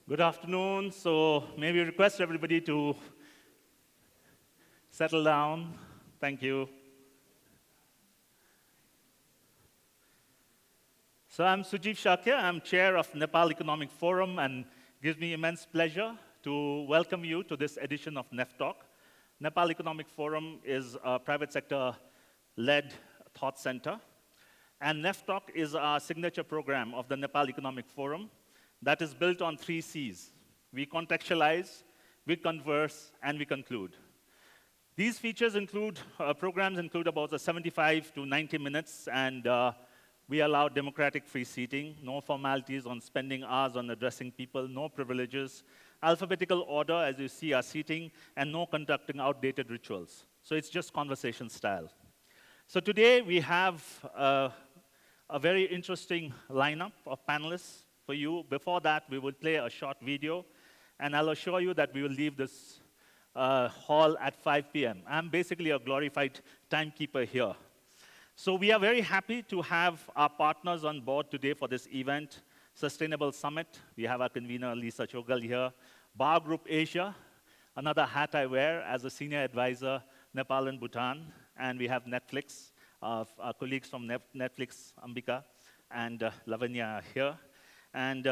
Good afternoon. So may we request everybody to settle down. Thank you. So I'm Sujeev Shakya. I'm chair of Nepal Economic Forum, and it gives me immense pleasure to welcome you to this edition of Neftalk. Nepal Economic Forum is a private sector-led thought center. And Neftalk is our signature program of the Nepal Economic Forum that is built on 3 C's. We contextualize, we converse, and we conclude. These features include, programs include about 75 to 90 minutes, and we allow democratic free seating, no formalities on spending hours on addressing people, no privileges, alphabetical order, as you see, our seating, and no conducting outdated rituals. So it's just conversation style. So today we have a very interesting lineup of panelists for you. Before that, we will play a short video, and I'll assure you that we will leave this hall at 5 p.m. I'm basically a glorified timekeeper here. So we are very happy to have our partners on board today for this event, Sustainable Summit. We have our convener, Lisa Chogal, here. Bar Group Asia, another hat I wear as a senior advisor, Nepal and Bhutan. And we have Netflix, our colleagues from Netflix, Ambika and Lavanya are here. And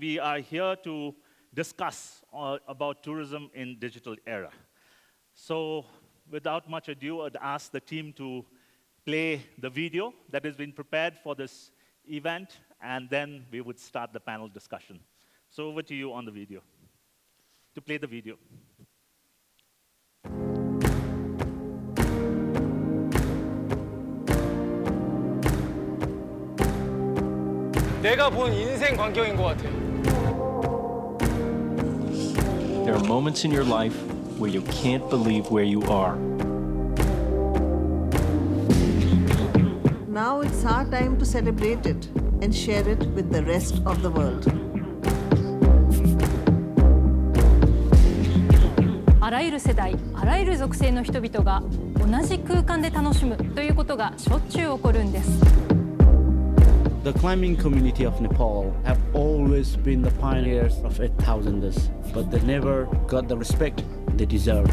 we are here to discuss about tourism in digital era. So without much ado, I'd ask the team to play the video that has been prepared for this event, and then we would start the panel discussion. So over to you on the video, to play the video. 내가 본 인생 광경인 것 같아. There are moments in your life where you can't believe where you are. Now it's our time to celebrate it and share it with the rest of the world. あらゆる世代、あらゆる属性の人々が同じ空間で楽しむということがしょっちゅう起こるんです。The climbing community of Nepal have always been the pioneers of 8,000ers, but they never got the respect they deserve.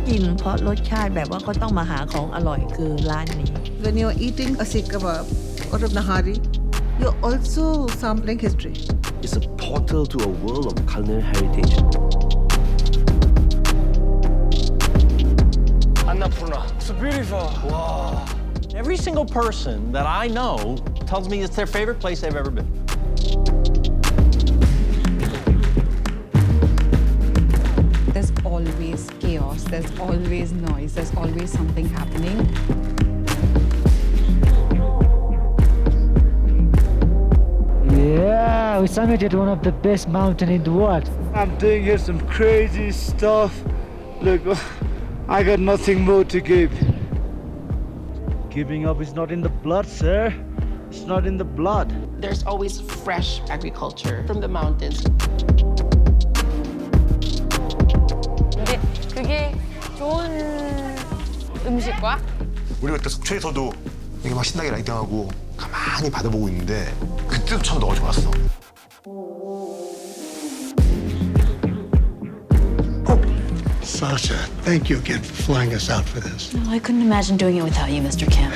กินเพราะรสชาติแบบว่าเขาต้องมาหาของอร่อยคือร้านนี้ When you're eating a sikh kebab or a nahari, you're also sampling history. It's a portal to a world of culinary heritage. Annapurna. It's beautiful. Wow. Every single person that I know tells me it's their favorite place they've ever been. There's always chaos, there's always noise, there's always something happening. Yeah, we summited one of the best mountains in the world. I'm doing here some crazy stuff. Look, I got nothing more to give. Giving up is not in the blood, sir. It's not in the blood. There's always fresh agriculture from the mountains. 근데 그게 좋은 음식과 우리가 그때 속초에서도 이게 막 신나게 라이딩하고 가만히 받아보고 있는데 그때도 참 너무 좋았어. Sasha, thank you again for flying us out for this. No, I couldn't imagine doing it without you, Mr. Kim.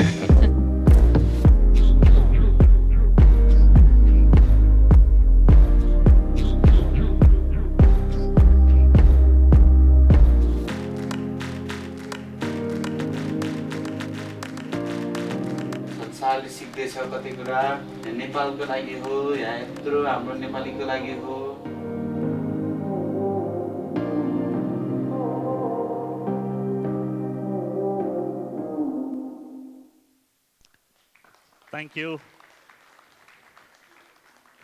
संसारले सिक्दैछ कति कुरा नेपालको लागि हो या यत्रो हाम्रो नेपालीको लागि हो Thank you.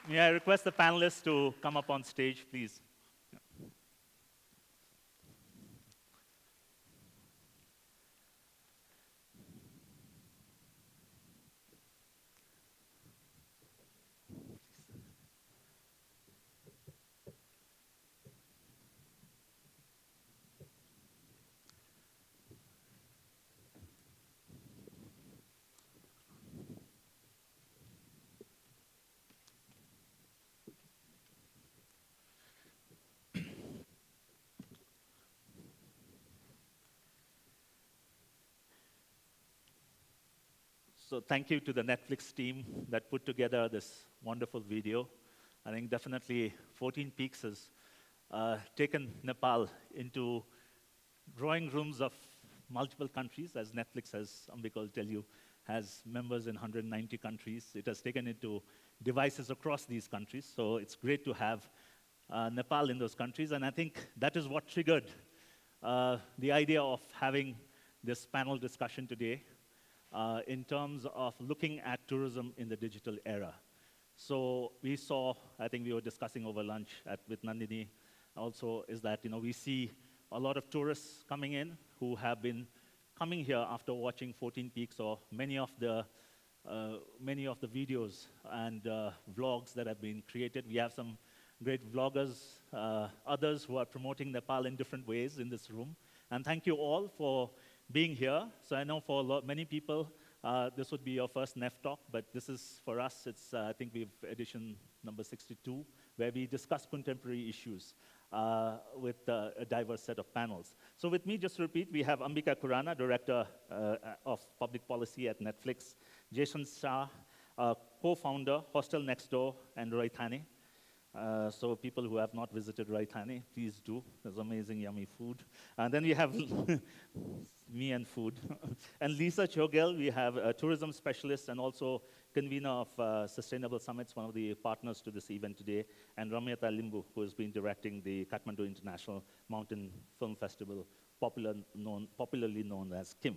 May I request the panelists to come up on stage, please? So thank you to the Netflix team that put together this wonderful video. I think definitely 14 Peaks has taken Nepal into drawing rooms of multiple countries, as Netflix has, Ambika will tell you, has members in 190 countries. It has taken it to devices across these countries. So it's great to have Nepal in those countries. And I think that is what triggered the idea of having this panel discussion today in terms of looking at tourism in the digital era. So we saw, I think we were discussing over lunch with Nandini also, is that we see a lot of tourists coming in who have been coming here after watching 14 Peaks or many of the videos and vlogs that have been created. We have some great vloggers, others who are promoting Nepal in different ways in this room. And thank you all for being here. So I know for many people, this would be your first Neftalk, but this is, for us, it's, I think we've edition number 62, where we discuss contemporary issues with a diverse set of panels. So with me, just to repeat, we have Ambika Khurana, Director of Public Policy at Netflix, Jason Shah, co-founder, Hostel Next Door, and Raithani. So people who have not visited Raithani, please do. There's amazing, yummy food. And then we have me and food. And Lisa Chogel, we have a tourism specialist and also convener of Sustainable Summits, one of the partners to this event today, and Ramyata Limbu, who has been directing the Kathmandu International Mountain Film Festival, popularly known as KIMF.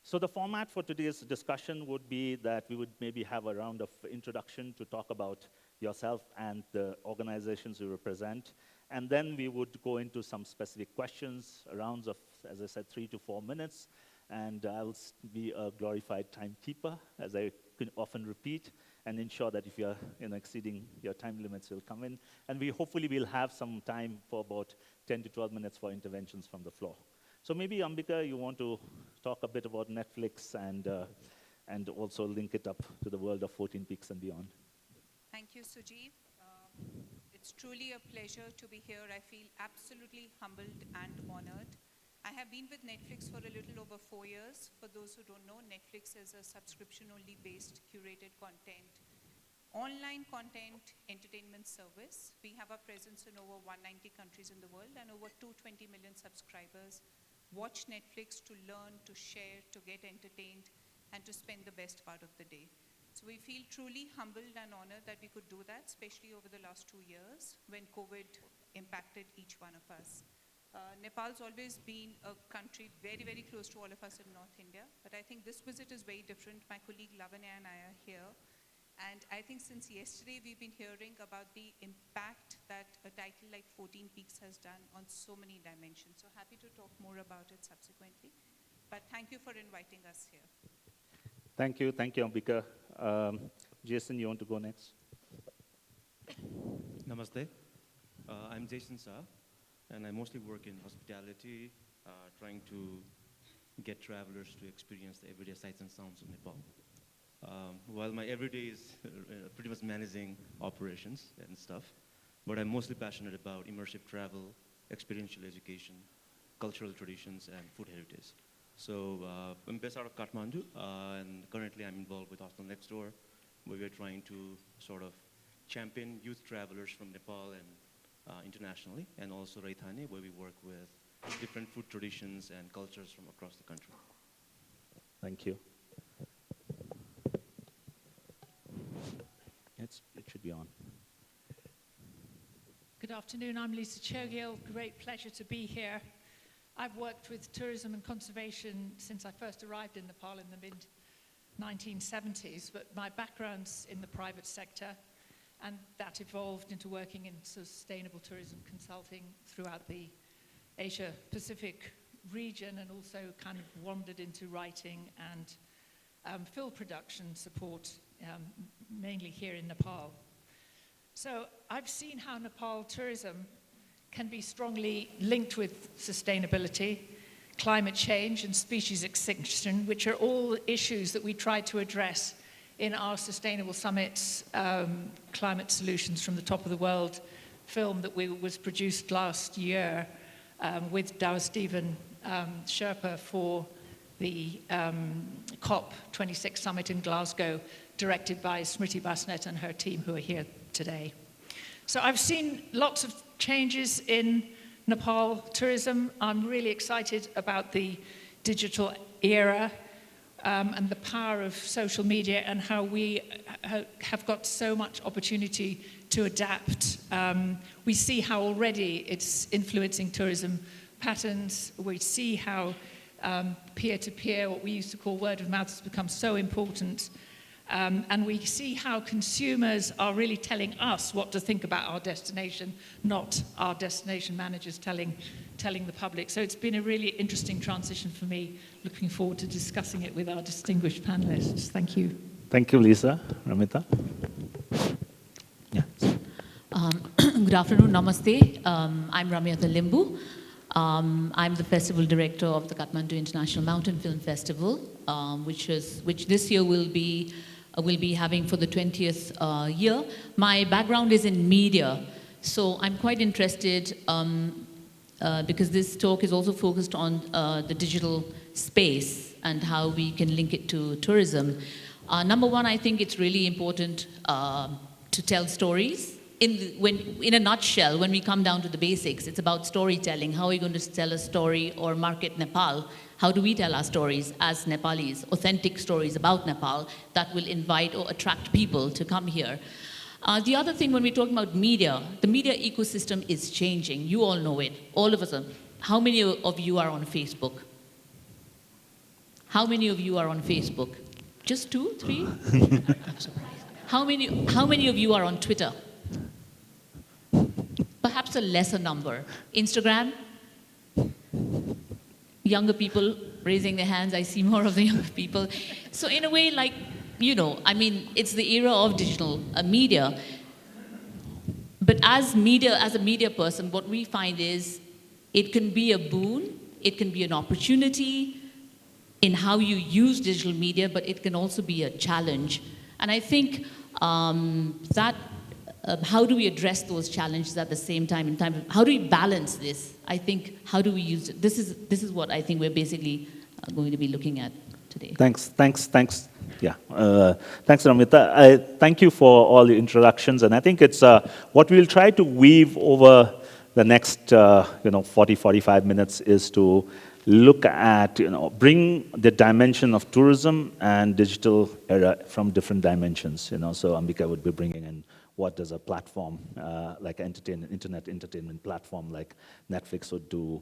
So the format for today's discussion would be that we would maybe have a round of introduction to talk about yourself and the organizations you represent. And then we would go into some specific questions, rounds of, as I said, 3 to 4 minutes. And I'll be a glorified timekeeper, as I can often repeat, and ensure that if you're exceeding your time limits, you'll come in. And we hopefully will have some time for about 10 to 12 minutes for interventions from the floor. So maybe, Ambika, you want to talk a bit about Netflix and also link it up to the world of 14 Peaks and beyond. Thank you, Sujeev. It's truly a pleasure to be here. I feel absolutely humbled and honored. I have been with Netflix for a little over 4 years. For those who don't know, Netflix is a subscription-only based curated content, online content entertainment service. We have a presence in over 190 countries in the world and over 220 million subscribers watch Netflix to learn, to share, to get entertained, and to spend the best part of the day. So we feel truly humbled and honored that we could do that, especially over the last 2 years when COVID impacted each one of us. Nepal's always been a country very, very close to all of us in North India, but I think this visit is very different. My colleague Lavanya and I are here, and I think since yesterday we've been hearing about the impact that a title like 14 Peaks has done on so many dimensions. So happy to talk more about it subsequently, but thank you for inviting us here. Thank you, Ambika. Jason, you want to go next? Namaste. I'm Jason Shah, and I mostly work in hospitality, trying to get travelers to experience the everyday sights and sounds of Nepal. While my everyday is pretty much managing operations and stuff, but I'm mostly passionate about immersive travel, experiential education, cultural traditions, and food heritage. So I'm based out of Kathmandu, and currently I'm involved with Hostel Next Door, where we're trying to sort of champion youth travelers from Nepal and internationally, and also Raithani, where we work with different food traditions and cultures from across the country. Thank you. It should be on. Good afternoon, I'm Lisa Chogil. Great pleasure to be here. I've worked with tourism and conservation since I first arrived in Nepal in the mid-1970s, but my background's in the private sector, and that evolved into working in sustainable tourism consulting throughout the Asia-Pacific region, and also kind of wandered into writing and film production support, mainly here in Nepal. So I've seen how Nepal tourism can be strongly linked with sustainability, climate change, and species extinction, which are all issues that we try to address in our Sustainable Summits Climate Solutions from the Top of the World film that was produced last year with Dao Stephen Sherpa for the COP26 summit in Glasgow, directed by Smriti Basnet and her team who are here today. So I've seen lots of changes in Nepal tourism. I'm really excited about the digital era and the power of social media and how we have got so much opportunity to adapt. We see how already it's influencing tourism patterns. We see how peer-to-peer, what we used to call word of mouth, has become so important. And we see how consumers are really telling us what to think about our destination, not our destination managers telling the public. So it's been a really interesting transition for me. Looking forward to discussing it with our distinguished panelists. Thank you. Thank you, Lisa. Ramita? Yeah. Good afternoon, namaste. I'm Ramyata Limbu. I'm the festival director of the Kathmandu International Mountain Film Festival, which this year will be having for the 20th year. My background is in media, so I'm quite interested because this talk is also focused on the digital space and how we can link it to tourism. Number one, I think it's really important to tell stories. In a nutshell, when we come down to the basics, it's about storytelling. How are we going to tell a story or market Nepal? How do we tell our stories as Nepalis, authentic stories about Nepal that will invite or attract people to come here? The other thing, when we're talking about media, the media ecosystem is changing. You all know it, all of us. How many of you are on Facebook? How many of you are on Facebook? Just 2, 3? How many of you are on Twitter? Perhaps a lesser number. Instagram? Younger people raising their hands. I see more of the younger people. So in a way, like, you know, I mean, it's the era of digital media. But as a media person, what we find is it can be a boon, it can be an opportunity in how you use digital media, but it can also be a challenge. And I think how do we address those challenges at the same time? How do we balance this? I think, how do we use it? This is what I think we're basically going to be looking at today. Thanks. Yeah, thanks, Ramita. Thank you for all the introductions, and I think it's what we'll try to weave over the next 40, 45 minutes is to look at, bring the dimension of tourism and digital era from different dimensions. So Ambika would be bringing in what does a platform like internet entertainment platform like Netflix would do.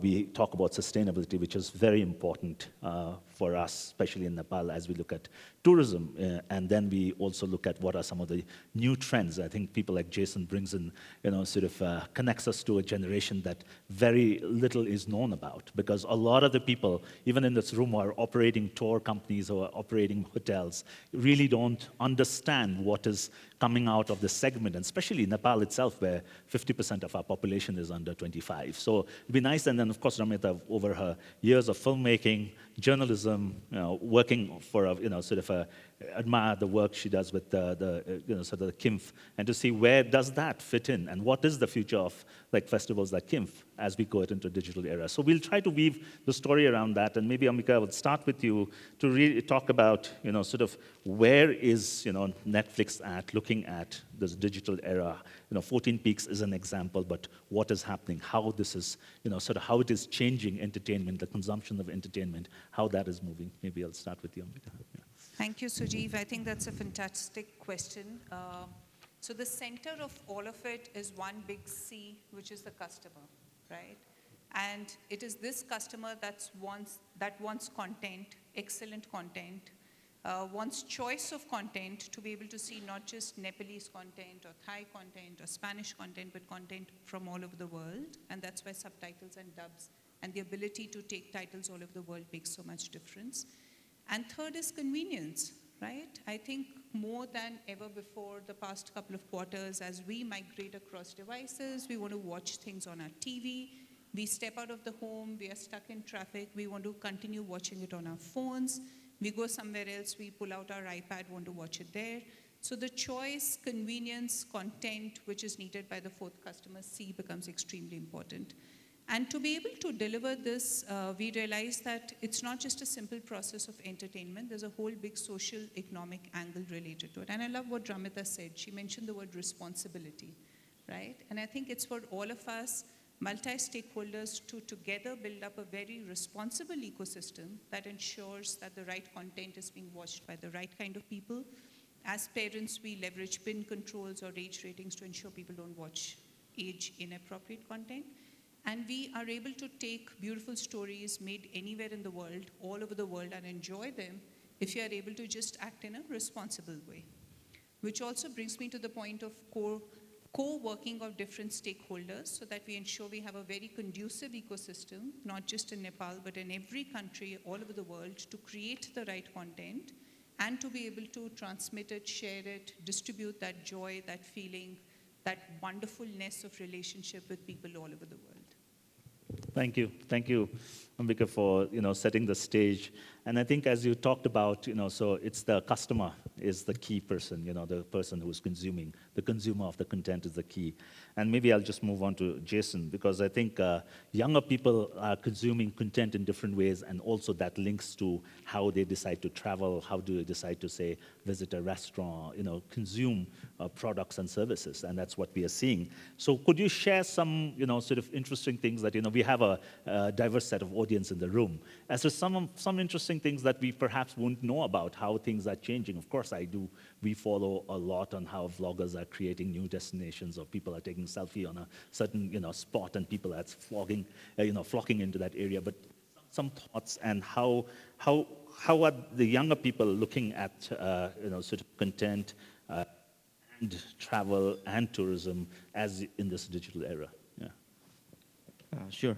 We talk about sustainability, which is very important for us, especially in Nepal, as we look at tourism. And then we also look at what are some of the new trends. I think people like Jason brings in, connects us to a generation that very little is known about, because a lot of the people, even in this room, who are operating tour companies or operating hotels, really don't understand what is coming out of this segment, and especially Nepal itself, where 50% of our population is under 25. So it'd be nice, and then of course Ramita, over her years of filmmaking, journalism, working for admire the work she does with the KIMF, and to see where does that fit in, and what is the future of festivals like KIMF as we go into a digital era. So we'll try to weave the story around that, and maybe Ambika, I would start with you to really talk about where is Netflix at looking at this digital era. 14 Peaks is an example, but what is happening, how this is, how it is changing entertainment, the consumption of entertainment, how that is moving. Maybe I'll start with you, Ambika. Yeah. Thank you, Sujeev. I think that's a fantastic question. So the center of all of it is one big C, which is the customer, right? And it is this customer that wants content, excellent content, wants choice of content to be able to see not just Nepalese content or Thai content or Spanish content, but content from all over the world. And that's why subtitles and dubs and the ability to take titles all over the world makes so much difference. And third is convenience, right? I think more than ever before the past couple of quarters, as we migrate across devices, we want to watch things on our TV, we step out of the home, we are stuck in traffic, we want to continue watching it on our phones, we go somewhere else, we pull out our iPad, want to watch it there. So the choice, convenience, content, which is needed by the fourth customer, C, becomes extremely important. And to be able to deliver this, we realized that it's not just a simple process of entertainment. There's a whole big social, economic angle related to it. And I love what Ramita said. She mentioned the word responsibility, right? And I think it's for all of us, multi-stakeholders, to together build up a very responsible ecosystem that ensures that the right content is being watched by the right kind of people. As parents, we leverage PIN controls or age ratings to ensure people don't watch age-inappropriate content. And we are able to take beautiful stories made anywhere in the world, all over the world, and enjoy them if you are able to just act in a responsible way. Which also brings me to the point of co-working of different stakeholders so that we ensure we have a very conducive ecosystem, not just in Nepal, but in every country all over the world, to create the right content and to be able to transmit it, share it, distribute that joy, that feeling, that wonderfulness of relationship with people all over the world. Thank you, Ambika, for setting the stage. And I think as you talked about, so it's the customer is the key person, the person who's consuming, the consumer of the content is the key. And maybe I'll just move on to Jason, because I think younger people are consuming content in different ways, and also that links to how they decide to travel, how do they decide to, say, visit a restaurant, consume products and services, and that's what we are seeing. So could you share some, sort of interesting things that, we have a diverse set of audience in the room, as to some interesting things that we perhaps won't know about, how things are changing. Of course, I do. We follow a lot on how vloggers are creating new destinations, or people are taking selfie on a certain, spot, and people are flocking into that area. But some thoughts, and how are the younger people looking at, sort of content and travel and tourism as in this digital era? Yeah. Sure.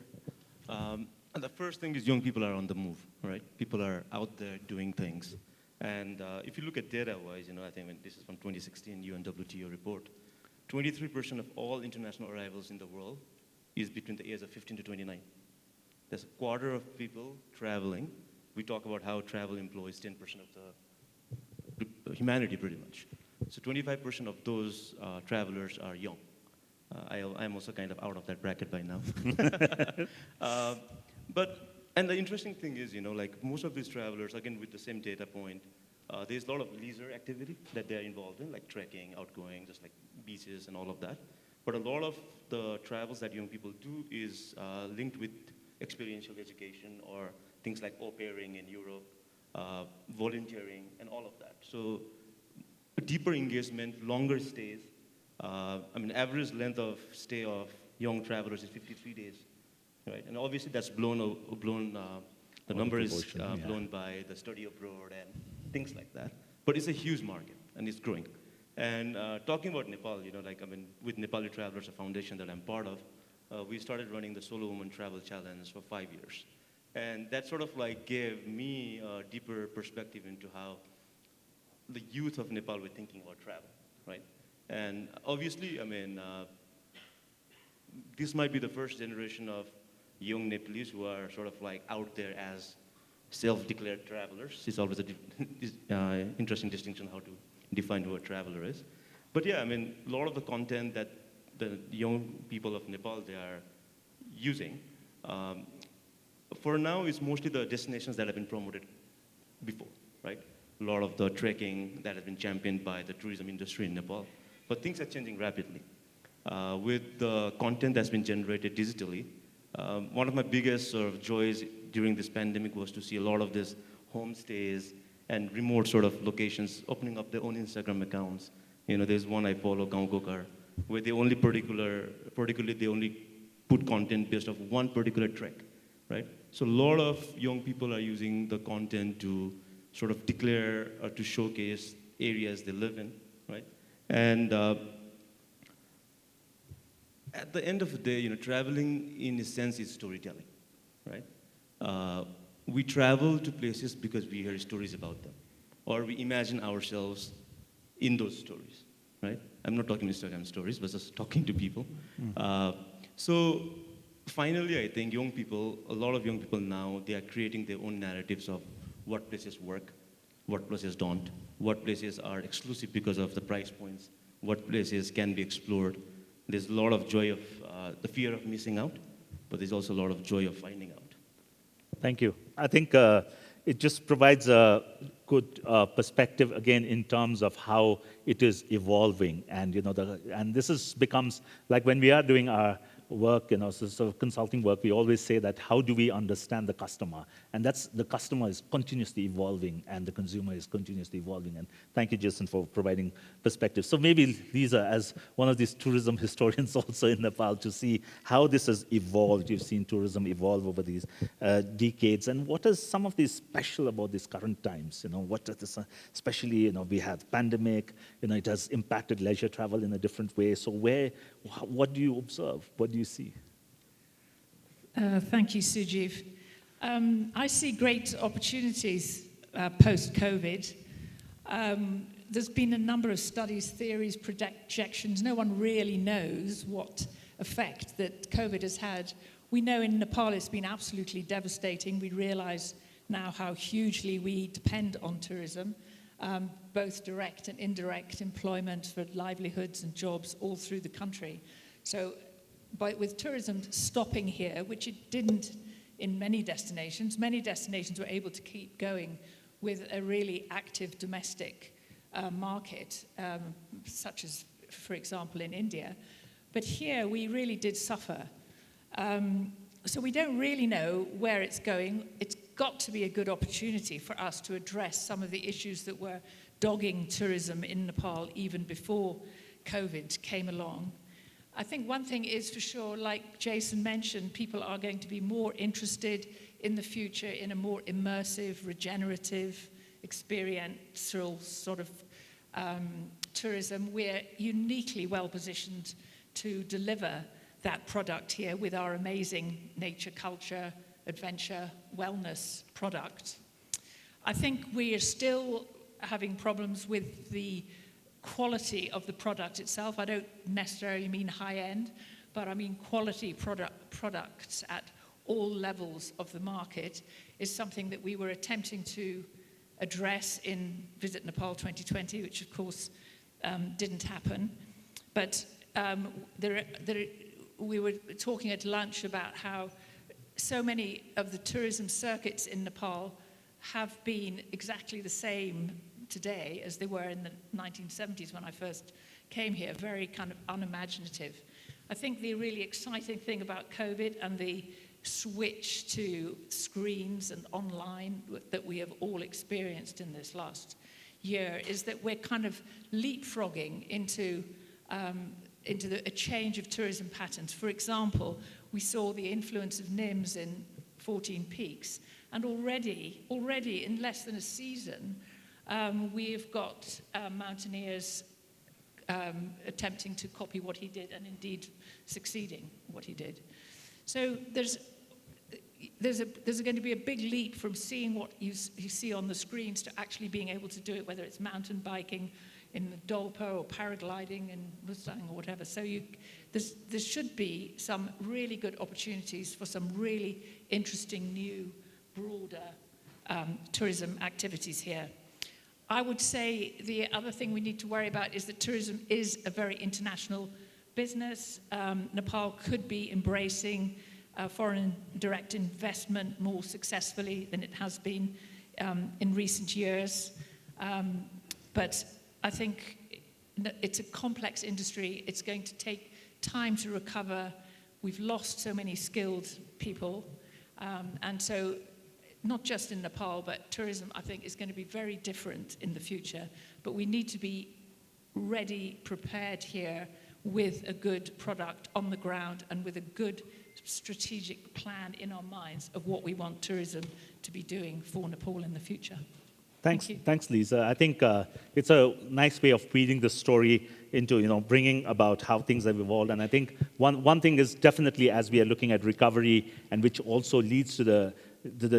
The first thing is young people are on the move, right? People are out there doing things. And if you look at data-wise, I think this is from 2016 UNWTO report, 23% of all international arrivals in the world is between the age of 15 to 29. There's a quarter of people traveling. We talk about how travel employs 10% of the humanity, pretty much. So 25% of those travelers are young. I'm also kind of out of that bracket by now. And the interesting thing is, like most of these travelers, again, with the same data point, there's a lot of leisure activity that they're involved in, like trekking, outgoing, just like beaches and all of that. But a lot of the travels that young people do is linked with experiential education, or things like au pairing in Europe, volunteering, and all of that. So a deeper engagement, longer stays. Average length of stay of young travelers is 53 days, right? And obviously that's the number is blown by the study abroad and things like that. But it's a huge market, and it's growing. And talking about Nepal, with Nepali Travelers, a foundation that I'm part of, we started running the Solo Woman Travel Challenge for 5 years. And that sort of like gave me a deeper perspective into how the youth of Nepal were thinking about travel, right? And obviously, this might be the first generation of young Nepalese who are sort of like out there as self-declared travelers. It's always an interesting distinction how to define who a traveler is. But yeah, a lot of the content that the young people of Nepal, they are using, for now is mostly the destinations that have been promoted before, right? A lot of the trekking that has been championed by the tourism industry in Nepal. But things are changing rapidly. With the content that's been generated digitally, one of my biggest sort of joys during this pandemic was to see a lot of these homestays and remote sort of locations opening up their own Instagram accounts. There's one I follow, Gaon Kokar, where particularly they only put content based off one particular trek, right? So a lot of young people are using the content to sort of declare or to showcase areas they live in, right? And at the end of the day, traveling in a sense is storytelling, right? We travel to places because we hear stories about them, or we imagine ourselves in those stories, right? I'm not talking Instagram stories, but just talking to people. So finally, I think a lot of young people now, they are creating their own narratives of what places work, what places don't, what places are exclusive because of the price points, what places can be explored. There's a lot of joy of the fear of missing out. but there's also a lot of joy of finding out. Thank you. I think it just provides a good perspective again in terms of how it is evolving, and and this becomes like when we are doing our work, sort of consulting work, we always say that how do we understand the customer? And that's the customer is continuously evolving and the consumer is continuously evolving. And thank you, Jason, for providing perspective. So maybe Lisa, as one of these tourism historians also in Nepal, to see how this has evolved. You've seen tourism evolve over these decades. And what is some of these special about these current times? What is this, especially, we had pandemic, it has impacted leisure travel in a different way. So what do you observe? What do you see? Thank you, Sujeev. I see great opportunities post-COVID. There's been a number of studies, theories, projections. No one really knows what effect that COVID has had. We know in Nepal it's been absolutely devastating. We realize now how hugely we depend on tourism, both direct and indirect employment for livelihoods and jobs all through the country. So with tourism stopping here, which it didn't in many destinations were able to keep going with a really active domestic market, such as, for example, in India. But here we really did suffer. So we don't really know where it's going. It's got to be a good opportunity for us to address some of the issues that were dogging tourism in Nepal even before COVID came along. I think one thing is for sure, like Jason mentioned, people are going to be more interested in the future in a more immersive, regenerative, experiential sort of tourism. We're uniquely well positioned to deliver that product here with our amazing nature, culture, adventure, wellness product. I think we are still having problems with the quality of the product itself. I don't necessarily mean high-end, but I mean quality products at all levels of the market is something that we were attempting to address in Visit Nepal 2020, which of course didn't happen. But we were talking at lunch about how so many of the tourism circuits in Nepal have been exactly the same today as they were in the 1970s when I first came here, very kind of unimaginative. I think the really exciting thing about COVID and the switch to screens and online that we have all experienced in this last year is that we're kind of leapfrogging into a change of tourism patterns. For example, we saw the influence of NIMS in 14 Peaks, and already in less than a season, we've got mountaineers attempting to copy what he did and indeed succeeding what he did. So there's going to be a big leap from seeing what you see on the screens to actually being able to do it, whether it's mountain biking in the Dolpa or paragliding in Mustang or whatever. So there should be some really good opportunities for some really interesting new, broader tourism activities here. I would say the other thing we need to worry about is that tourism is a very international business. Nepal could be embracing foreign direct investment more successfully than it has been in recent years. But I think it's a complex industry. It's going to take time to recover. We've lost so many skilled people. And so not just in Nepal, but tourism, I think, is going to be very different in the future. But we need to be ready, prepared here with a good product on the ground and with a good strategic plan in our minds of what we want tourism to be doing for Nepal in the future. Thanks, Lisa. I think it's a nice way of feeding the story into, bringing about how things have evolved. And I think one thing is definitely, as we are looking at recovery, and which also leads to the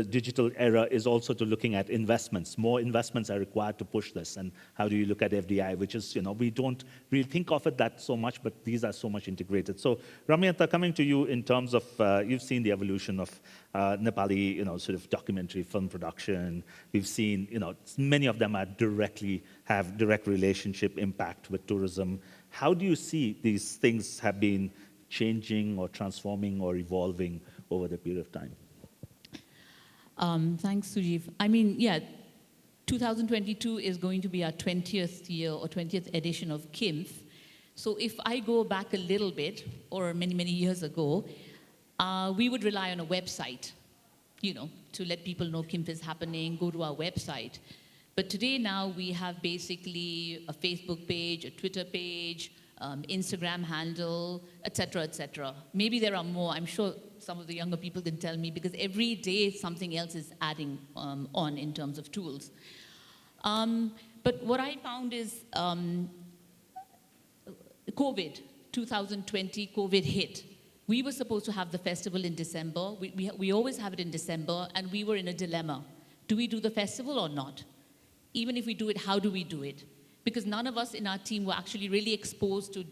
digital era, is also to looking at investments. More investments are required to push this. And how do you look at FDI, which is, we don't really think of it that so much, but these are so much integrated. So Ramyata, coming to you in terms of, you've seen the evolution of Nepali, sort of documentary film production. We've seen, many of them have direct relationship impact with tourism. How do you see these things have been changing or transforming or evolving over the period of time? Thanks, Sujeev. I mean, yeah, 2022 is going to be our 20th year or 20th edition of KIMF. So if I go back a little bit, or many, many years ago, we would rely on a website, to let people know KIMF is happening, go to our website. But today now we have basically a Facebook page, a Twitter page, Instagram handle, etc., etc. Maybe there are more. I'm sure some of the younger people can tell me, because every day something else is adding on in terms of tools. But what I found is COVID, 2020, COVID hit. We were supposed to have the festival in December. We always have it in December, and we were in a dilemma. Do we do the festival or not? Even if we do it, how do we do it? Because none of us in our team were actually really exposed to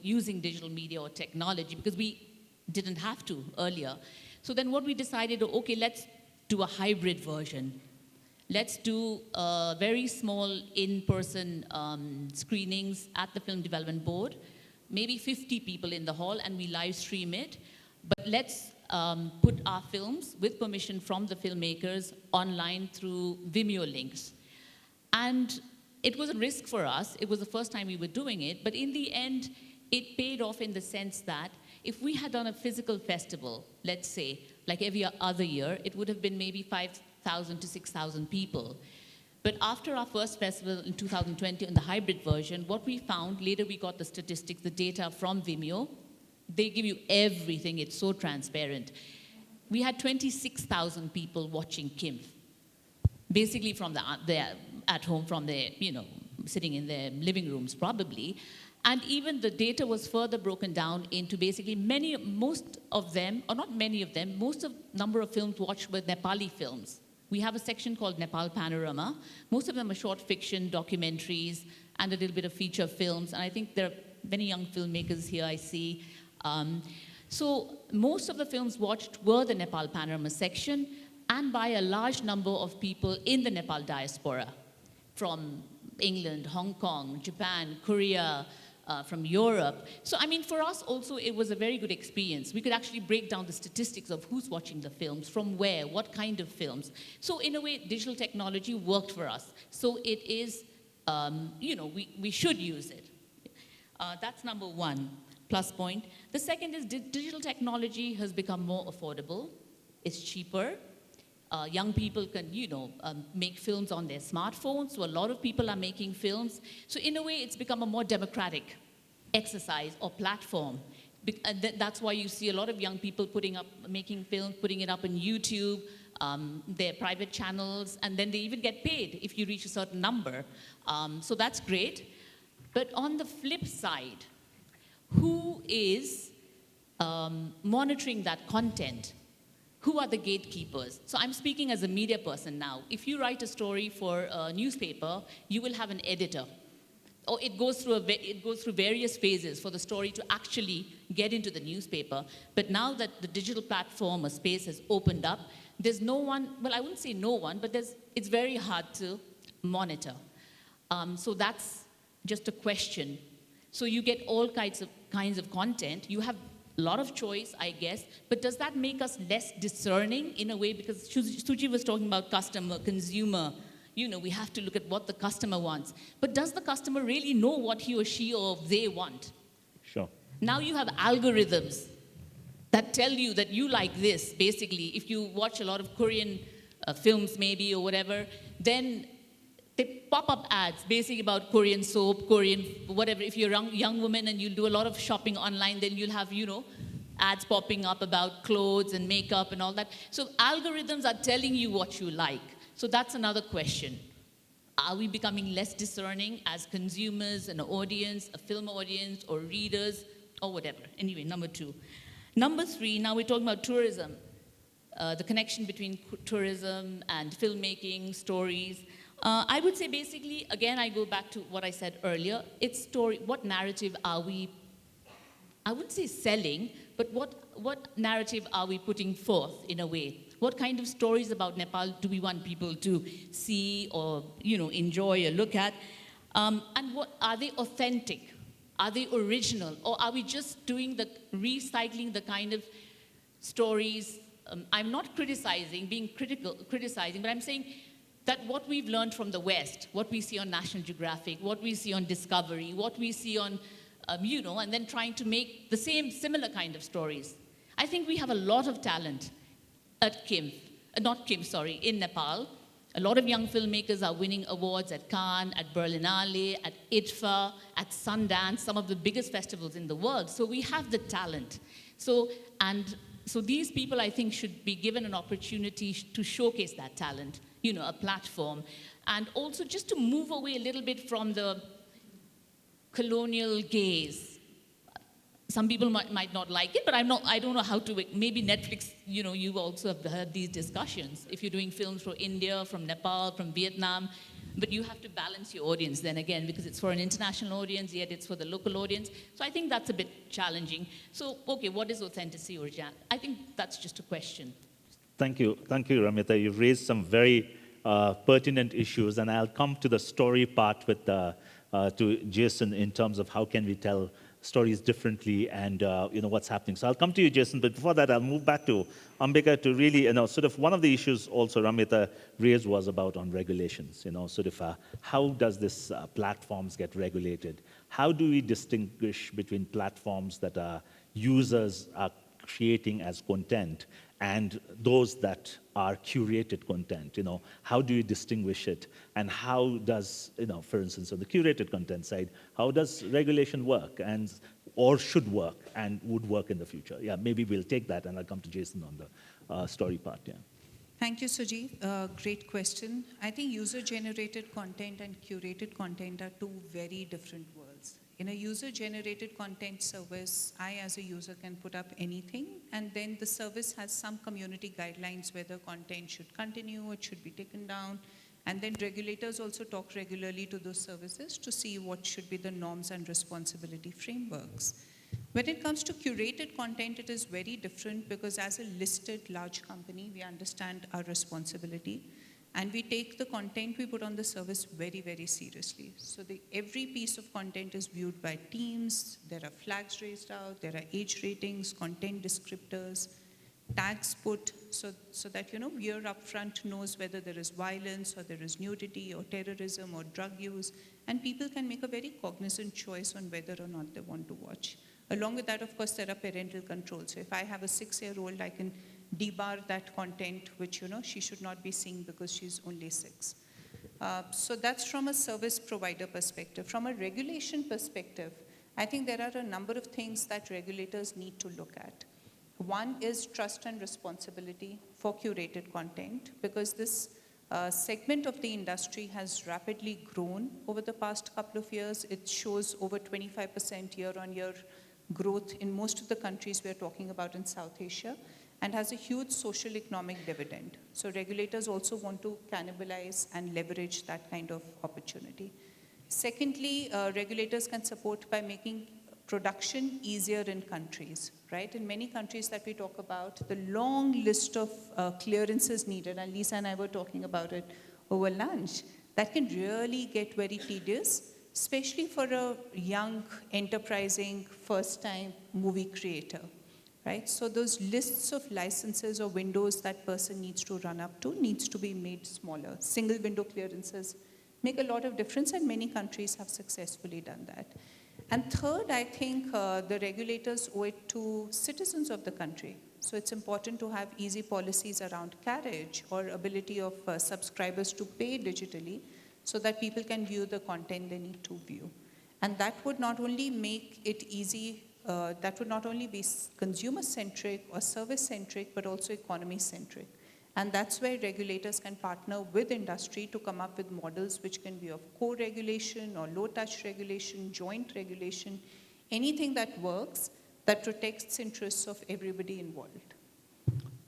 using digital media or technology, because we didn't have to earlier. So then what we decided, okay, let's do a hybrid version. Let's do very small in-person screenings at the Film Development Board, maybe 50 people in the hall, and we live stream it. But let's put our films, with permission from the filmmakers, online through Vimeo links. And it was a risk for us. It was the first time we were doing it. But in the end, it paid off in the sense that if we had done a physical festival, let's say, like every other year, it would have been maybe 5,000 to 6,000 people. But after our first festival in 2020, in the hybrid version, what we found, later we got the statistics, the data from Vimeo, they give you everything. It's so transparent. We had 26,000 people watching KIMF, basically from at home, from their, sitting in their living rooms probably. And even the data was further broken down into basically most of them, or not many of them, most of number of films watched were Nepali films. We have a section called Nepal Panorama. Most of them are short fiction, documentaries, and a little bit of feature films. And I think there are many young filmmakers here I see. So most of the films watched were the Nepal Panorama section, and by a large number of people in the Nepal diaspora, from England, Hong Kong, Japan, Korea, from Europe. So, I mean, for us also, it was a very good experience. We could actually break down the statistics of who's watching the films, from where, what kind of films. So, in a way, digital technology worked for us. So, it is, we should use it. That's number one, plus point. The second is digital technology has become more affordable. It's cheaper. Young people can, make films on their smartphones. So a lot of people are making films. So in a way, it's become a more democratic exercise or platform. That's why you see a lot of young people making films, putting it up on YouTube, their private channels, and then they even get paid if you reach a certain number. So that's great. But on the flip side, who is monitoring that content? Who are the gatekeepers? So I'm speaking as a media person now. If you write a story for a newspaper, you will have an editor. Or it goes through various phases for the story to actually get into the newspaper. But now that the digital platform or space has opened up, there's no one, well, I wouldn't say no one, but it's very hard to monitor. So that's just a question. So you get all kinds of content. You have a lot of choice, I guess, but does that make us less discerning in a way? Because Suji was talking about customer, consumer. We have to look at what the customer wants. But does the customer really know what he or she or they want? Sure. Now you have algorithms that tell you that you like this, basically. If you watch a lot of Korean films maybe or whatever, then they pop up ads basically about Korean soap, Korean whatever. If you're a young woman and you do a lot of shopping online, then you'll have, ads popping up about clothes and makeup and all that. So algorithms are telling you what you like. So that's another question. Are we becoming less discerning as consumers, an audience, a film audience, or readers, or whatever? Anyway, number two. Number three, now we're talking about tourism. The connection between tourism and filmmaking, stories. I would say basically, again, I go back to what I said earlier. It's story. What narrative are we, I wouldn't say selling, but what narrative are we putting forth in a way? What kind of stories about Nepal do we want people to see or, enjoy or look at? And what are they authentic? Are they original? Or are we just recycling the kind of stories? I'm not criticizing, but I'm saying that what we've learned from the West, what we see on National Geographic, what we see on Discovery, what we see on, and then trying to make the similar kind of stories. I think we have a lot of talent at in Nepal. A lot of young filmmakers are winning awards at Cannes, at Berlinale, at IDFA, at Sundance, some of the biggest festivals in the world. So we have the talent. So these people, I think, should be given an opportunity to showcase that talent, a platform. And also just to move away a little bit from the colonial gaze. Some people might not like it, but I don't know how to, maybe Netflix, you also have had these discussions. If you're doing films from India, from Nepal, from Vietnam, but you have to balance your audience then again, because it's for an international audience, yet it's for the local audience. So I think that's a bit challenging. So, okay, what is authenticity, originality? I think that's just a question. Thank you, Ramita. You've raised some very pertinent issues, and I'll come to the story part with to Jason in terms of how can we tell stories differently and what's happening. So I'll come to you, Jason, but before that, I'll move back to Ambika to really, sort of one of the issues also Ramita raised was about on regulations, how does this platforms get regulated? How do we distinguish between platforms that users are creating as content and those that are curated content? How do you distinguish it? And how does, for instance, on the curated content side, how does regulation work or should work and would work in the future? Yeah, maybe we'll take that and I'll come to Jason on the story part, yeah. Thank you, Sujeev. Great question. I think user-generated content and curated content are two very different worlds. In a user-generated content service, I as a user can put up anything, and then the service has some community guidelines whether content should continue, it should be taken down, and then regulators also talk regularly to those services to see what should be the norms and responsibility frameworks. When it comes to curated content, it is very different because as a listed large company, we understand our responsibility. And we take the content we put on the service very, very seriously. So every piece of content is viewed by teams. There are flags raised out. There are age ratings, content descriptors, tags put so that, viewer upfront knows whether there is violence or there is nudity or terrorism or drug use. And people can make a very cognizant choice on whether or not they want to watch. Along with that, of course, there are parental controls. So if I have a 6-year-old, I can debar that content, which, she should not be seeing because she's only 6. So that's from a service provider perspective. From a regulation perspective, I think there are a number of things that regulators need to look at. One is trust and responsibility for curated content, because this segment of the industry has rapidly grown over the past couple of years. It shows over 25% year-on-year growth in most of the countries we're talking about in South Asia, and has a huge social economic dividend. So regulators also want to cannibalize and leverage that kind of opportunity. Secondly, regulators can support by making production easier in countries, right? In many countries that we talk about, the long list of clearances needed, and Lisa and I were talking about it over lunch, that can really get very tedious, especially for a young, enterprising, first-time movie creator. Right? So those lists of licenses or windows that person needs to run up to needs to be made smaller. Single window clearances make a lot of difference, and many countries have successfully done that. And third, I think the regulators owe it to citizens of the country. So it's important to have easy policies around carriage or ability of subscribers to pay digitally so that people can view the content they need to view. And that would not only make it easy, that would not only be consumer-centric or service-centric, but also economy-centric. And that's where regulators can partner with industry to come up with models which can be of co-regulation or low-touch regulation, joint regulation, anything that works, that protects interests of everybody involved.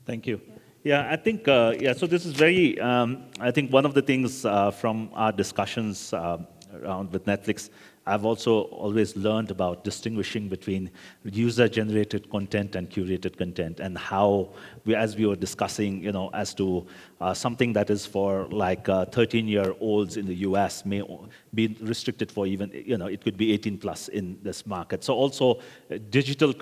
Thank you. Yeah, I think, so this is very, I think one of the things from our discussions around with Netflix, I've also always learned about distinguishing between user-generated content and curated content, and how, as we were discussing, as to something that is for like 13-year-olds in the US may be restricted for even, it could be 18 plus in this market. So also digital,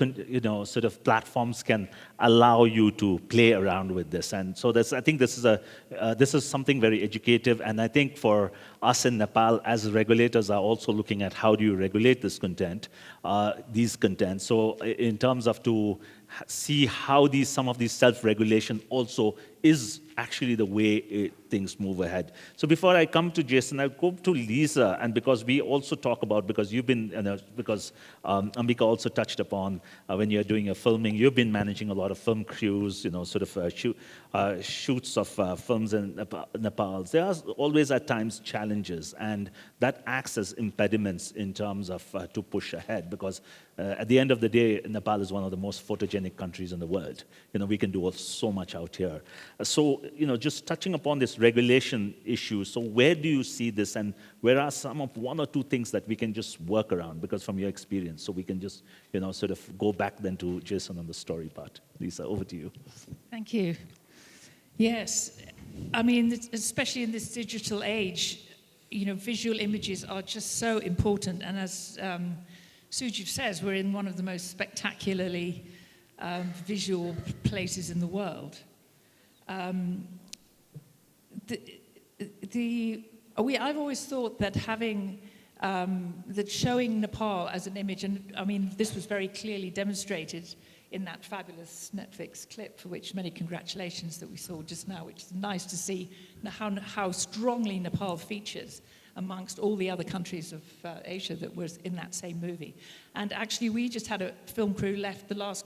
sort of platforms can allow you to play around with this. And so I think this is something very educative, and I think for us in Nepal, as regulators, are also looking at how do you regulate this content, these contents. So in terms of to see how some of these self-regulation also is actually the way things move ahead. So before I come to Jason, I'll go to Lisa, and because we also talk about, because you've been, because Ambika also touched upon when you're doing your filming, you've been managing a lot of film crews, sort of shoots of films in Nepal. There are always at times challenges, and that acts as impediments in terms of to push ahead, because at the end of the day, Nepal is one of the most photogenic countries in the world. We can do so much out here. So, just touching upon this regulation issue, so where do you see this, and where are some of one or two things that we can just work around, because from your experience, so we can just, sort of go back then to Jason on the story part. Lisa, over to you. Thank you. Yes, I mean, especially in this digital age, visual images are just so important, and as Sujiv says, we're in one of the most spectacularly visual places in the world. I've always thought that that showing Nepal as an image, and I mean, this was very clearly demonstrated in that fabulous Netflix clip, for which many congratulations, that we saw just now, which is nice to see how strongly Nepal features amongst all the other countries of Asia that was in that same movie. And actually, we just had a film crew left, the last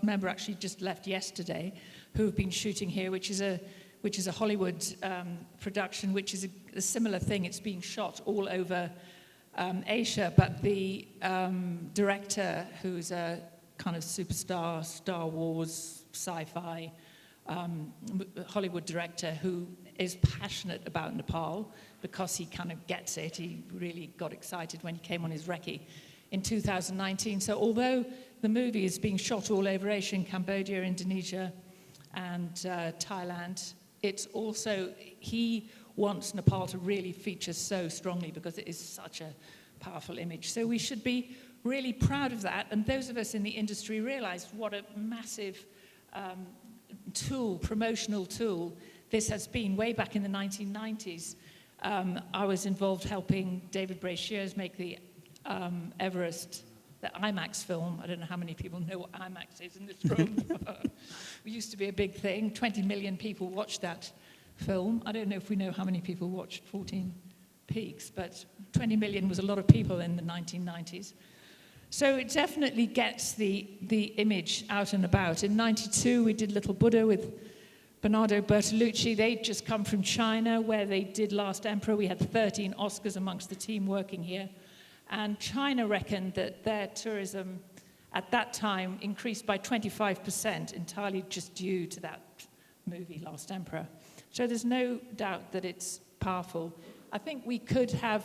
member actually just left yesterday, who have been shooting here, which is a Hollywood production, which is a similar thing. It's being shot all over Asia, but the director, who's a kind of superstar, Star Wars, sci-fi Hollywood director, who is passionate about Nepal because he kind of gets it. He really got excited when he came on his recce in 2019. So although the movie is being shot all over Asia, in Cambodia, Indonesia, and Thailand, it's also, he wants Nepal to really feature so strongly because it is such a powerful image. So we should be really proud of that, and those of us in the industry realize what a massive tool, promotional tool, this has been. Way back in the 1990s, I was involved helping David Brashears make the Everest, the IMAX film. I don't know how many people know what IMAX is in this room. It used to be a big thing. 20 million people watched that film. I don't know if we know how many people watched 14 Peaks, but 20 million was a lot of people in the 1990s. So it definitely gets the image out and about. In '92, we did Little Buddha with Bernardo Bertolucci. They'd just come from China, where they did Last Emperor. We had 13 Oscars amongst the team working here. And China reckoned that their tourism at that time increased by 25%, entirely just due to that movie, Last Emperor. So there's no doubt that it's powerful. I think we could have,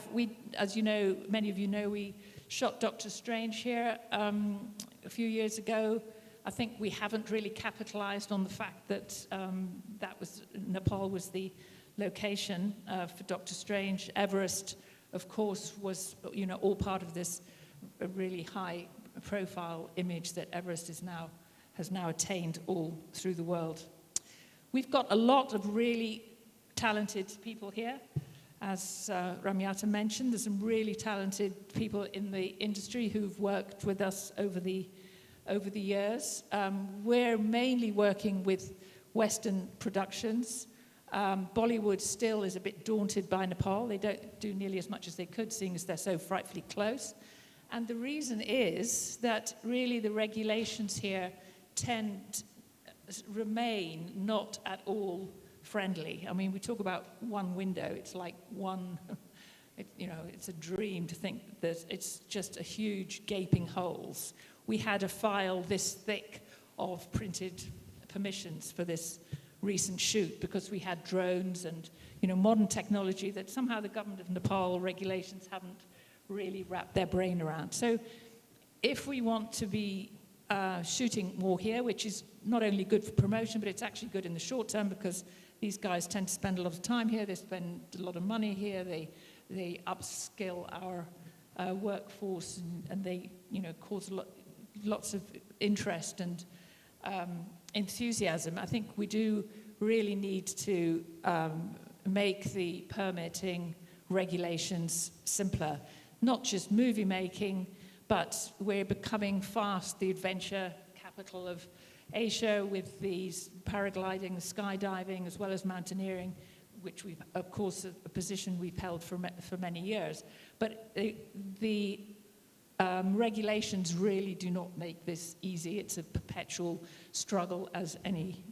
as you know, many of you know, we shot Doctor Strange here a few years ago. I think we haven't really capitalized on the fact that Nepal was the location for Doctor Strange. Everest, of course, was all part of this really high-profile image that Everest has now attained all through the world. We've got a lot of really talented people here. As Ramyata mentioned, there's some really talented people in the industry who've worked with us over the years. We're mainly working with Western productions. Bollywood still is a bit daunted by Nepal. They don't do nearly as much as they could, seeing as they're so frightfully close. And the reason is that really the regulations here remain not at all friendly. I mean, we talk about one window. It's like it's a dream to think that it's just a huge gaping holes. We had a file this thick of printed permissions for this recent shoot because we had drones and modern technology that somehow the government of Nepal regulations haven't really wrap their brain around. So if we want to be shooting more here, which is not only good for promotion, but it's actually good in the short term because these guys tend to spend a lot of time here, they spend a lot of money here, they upskill our workforce, and they cause lots of interest and enthusiasm. I think we do really need to make the permitting regulations simpler, not just movie making, but we're becoming fast the adventure capital of Asia with these paragliding, skydiving, as well as mountaineering, which we've, of course, a position we've held for many years. But the regulations really do not make this easy. It's a perpetual struggle, as any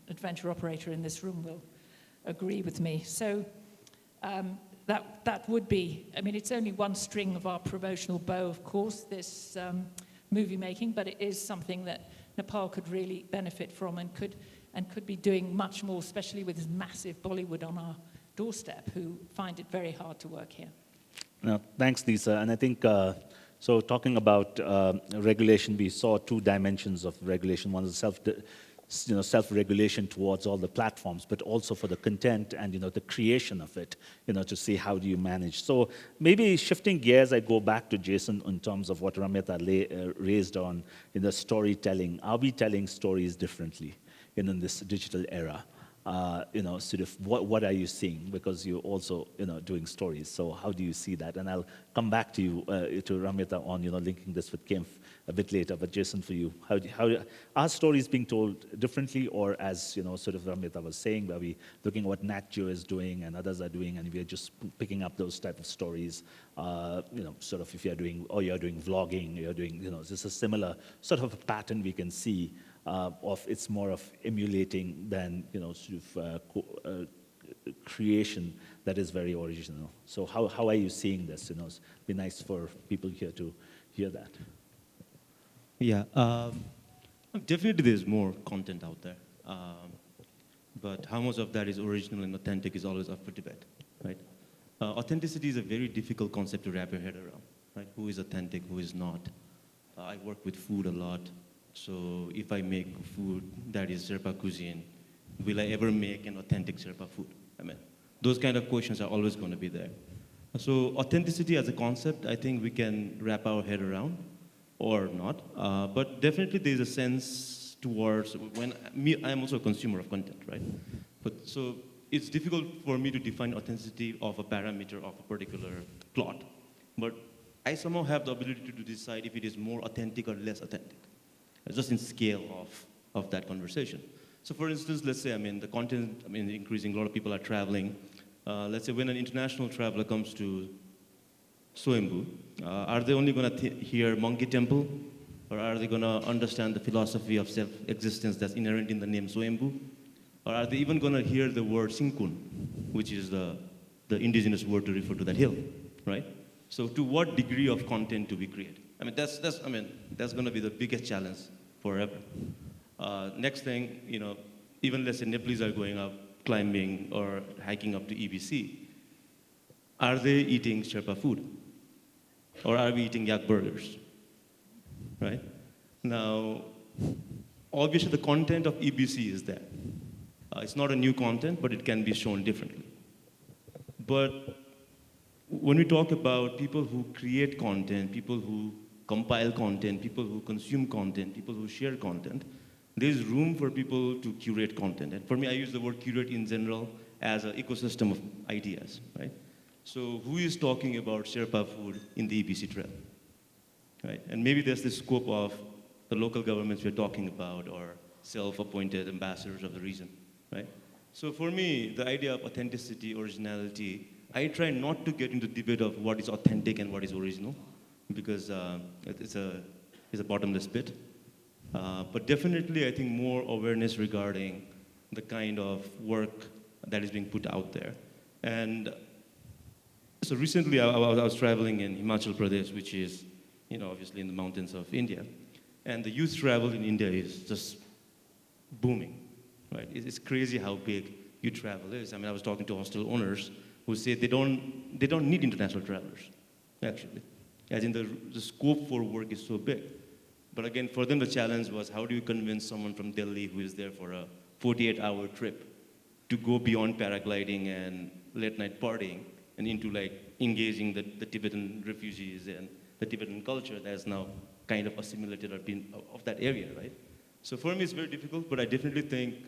adventure operator in this room will agree with me. So that would be, I mean, it's only one string of our promotional bow, of course, this movie making, but it is something that Nepal could really benefit from and could be doing much more, especially with this massive Bollywood on our doorstep, who find it very hard to work here. No, thanks, Lisa. And I think, so talking about regulation, we saw two dimensions of regulation. One is self-regulation towards all the platforms, but also for the content and the creation of it, to see how do you manage. So maybe shifting gears, I go back to Jason in terms of what Ramyata raised on in the storytelling. Are we telling stories differently in this digital era? Sort of what are you seeing? Because you're also doing stories. So how do you see that? And I'll come back to you to Ramyata on linking this with Kempf a bit later. But Jason, for you, how are stories being told differently, or as sort of Ramyata was saying, are we looking at what Nat Geo is doing and others are doing, and we're just picking up those type of stories? Sort of if you're doing vlogging, you're doing is this a similar sort of a pattern we can see? Of it's more of emulating than sort of creation that is very original. So how are you seeing this? It'd be nice for people here to hear that. Yeah, definitely there's more content out there, but how much of that is original and authentic is always up for debate, right? Authenticity is a very difficult concept to wrap your head around, right? Who is authentic, who is not? I work with food a lot. So if I make food that is Sherpa cuisine, will I ever make an authentic Sherpa food? I mean, those kind of questions are always going to be there. So authenticity as a concept, I think we can wrap our head around, or not. But definitely there's a sense towards, I'm also a consumer of content, right? But so it's difficult for me to define authenticity of a parameter of a particular plot. But I somehow have the ability to decide if it is more authentic or less authentic, just in scale of that conversation. So for instance, let's say, the content, increasing, a lot of people are traveling. Let's say when an international traveler comes to Swayambhu, are they only going to hear monkey temple, or are they going to understand the philosophy of self-existence that's inherent in the name Swayambhu? Or are they even going to hear the word Sinkun, which is the indigenous word to refer to that hill, right? So to what degree of content do we create? That's going to be the biggest challenge forever. Next thing, even let's say Nepalese are going up, climbing or hiking up to EBC. Are they eating Sherpa food? Or are we eating yak burgers? Right? Now, obviously the content of EBC is there. It's not a new content, but it can be shown differently. But when we talk about people who create content, people who compile content, people who consume content, people who share content, there's room for people to curate content. And for me, I use the word curate in general as an ecosystem of ideas, right? So who is talking about Sherpa food in the EBC trail, right? And maybe there's this scope of the local governments we're talking about, or self-appointed ambassadors of the region, right? So for me, the idea of authenticity, originality, I try not to get into the debate of what is authentic and what is original, because it's a bottomless pit. But definitely, I think more awareness regarding the kind of work that is being put out there. And so recently, I was traveling in Himachal Pradesh, which is, obviously in the mountains of India. And the youth travel in India is just booming, right? It's crazy how big youth travel is. I was talking to hostel owners who say they don't need international travelers. actually. As in the scope for work is so big. But again, for them, the challenge was how do you convince someone from Delhi who is there for a 48-hour trip to go beyond paragliding and late-night partying and into like engaging the Tibetan refugees and the Tibetan culture that is now kind of assimilated or been of that area, right? So for me, it's very difficult, but I definitely think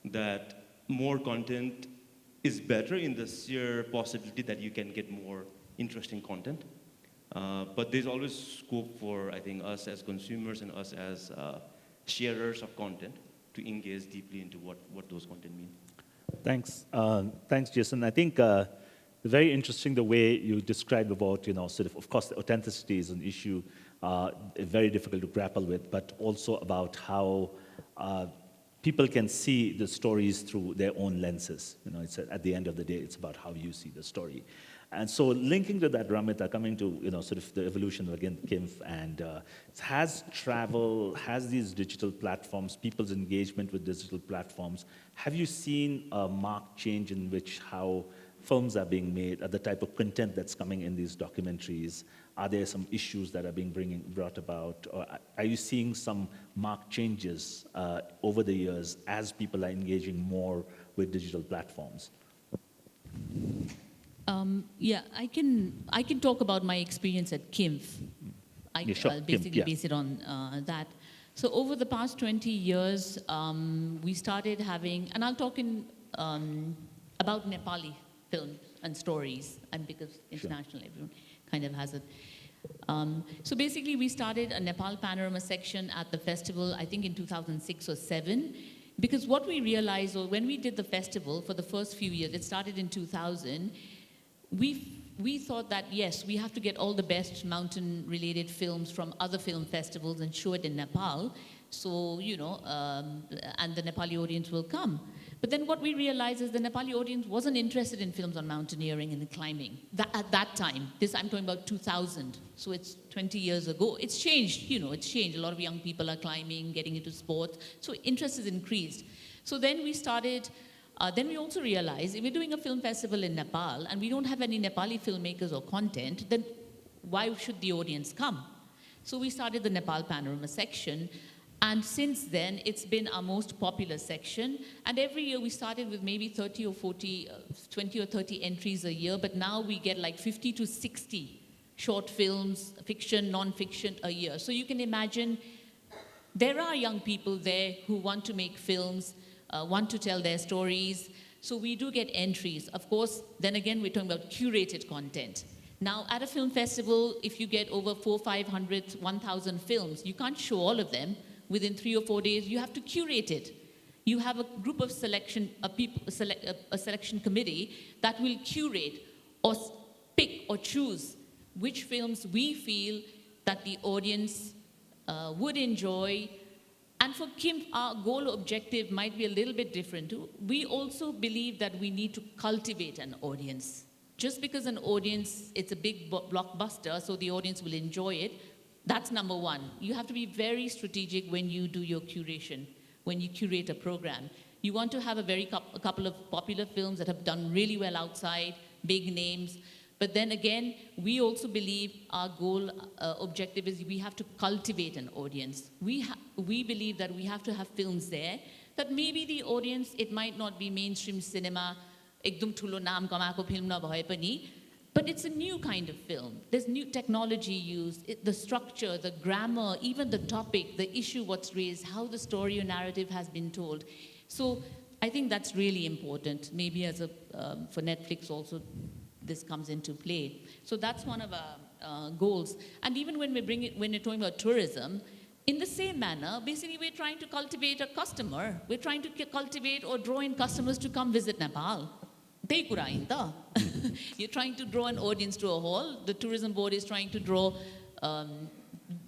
that more content is better in the sheer possibility that you can get more interesting content. But there's always scope for, I think, us as consumers and us as sharers of content to engage deeply into what those content mean. Thanks. Thanks, Jason. I think very interesting the way you described about, of course, the authenticity is an issue very difficult to grapple with, but also about how people can see the stories through their own lenses. It's at the end of the day, it's about how you see the story. And so linking to that, Ramita, coming to the evolution of, again, KIMF, and has travel, has these digital platforms, people's engagement with digital platforms, have you seen a marked change in which how films are being made, the type of content that's coming in these documentaries? Are there some issues that are being brought about? Or are you seeing some marked changes over the years as people are engaging more with digital platforms? Yeah, I can talk about my experience at KIMF. I'll basically base it on that. So over the past 20 years, we started having, and I'll talk about Nepali films and stories, and because international, everyone kind of has it. So basically, we started a Nepal panorama section at the festival, I think in 2006 or 7, because what we realized, or when we did the festival for the first few years, it started in 2000, we thought that, yes, we have to get all the best mountain-related films from other film festivals and show it in Nepal, so, and the Nepali audience will come. But then what we realized is the Nepali audience wasn't interested in films on mountaineering and climbing. At that time, I'm talking about 2000, so it's 20 years ago. It's changed, it's changed. A lot of young people are climbing, getting into sports, so interest is increased. So then we started, then we also realized if we're doing a film festival in Nepal and we don't have any Nepali filmmakers or content, then why should the audience come? So we started the Nepal Panorama section. And since then, it's been our most popular section. And every year we started with maybe 30 or 40, 20 or 30 entries a year, but now we get like 50 to 60 short films, fiction, non-fiction a year. So you can imagine there are young people there who want to make films, want to tell their stories. So we do get entries. Of course, then again, we're talking about curated content. Now, at a film festival, if you get over 400, 500, 1,000 films, you can't show all of them. Within 3 or 4 days, you have to curate it. You have a group of selection, a selection committee that will curate or pick or choose which films we feel that the audience would enjoy. And for KIMF, our goal objective might be a little bit different too. We also believe that we need to cultivate an audience. Just because an audience, it's a big blockbuster, so the audience will enjoy it, that's number one. You have to be very strategic when you do your curation, when you curate a program. You want to have a couple of popular films that have done really well outside, big names. But then again, we also believe our goal objective is we have to cultivate an audience. We believe that we have to have films there that maybe the audience, it might not be mainstream cinema, ekdum thulo naam kamako film na bhaye pani, but it's a new kind of film. There's new technology used, the structure, the grammar, even the topic, the issue what's raised, how the story or narrative has been told. So I think that's really important. Maybe for Netflix also, this comes into play. So that's one of our goals. And even when we're talking about tourism, in the same manner, basically we're trying to cultivate a customer. We're trying to cultivate or draw in customers to come visit Nepal. You're trying to draw an audience to a hall. The tourism board is trying to draw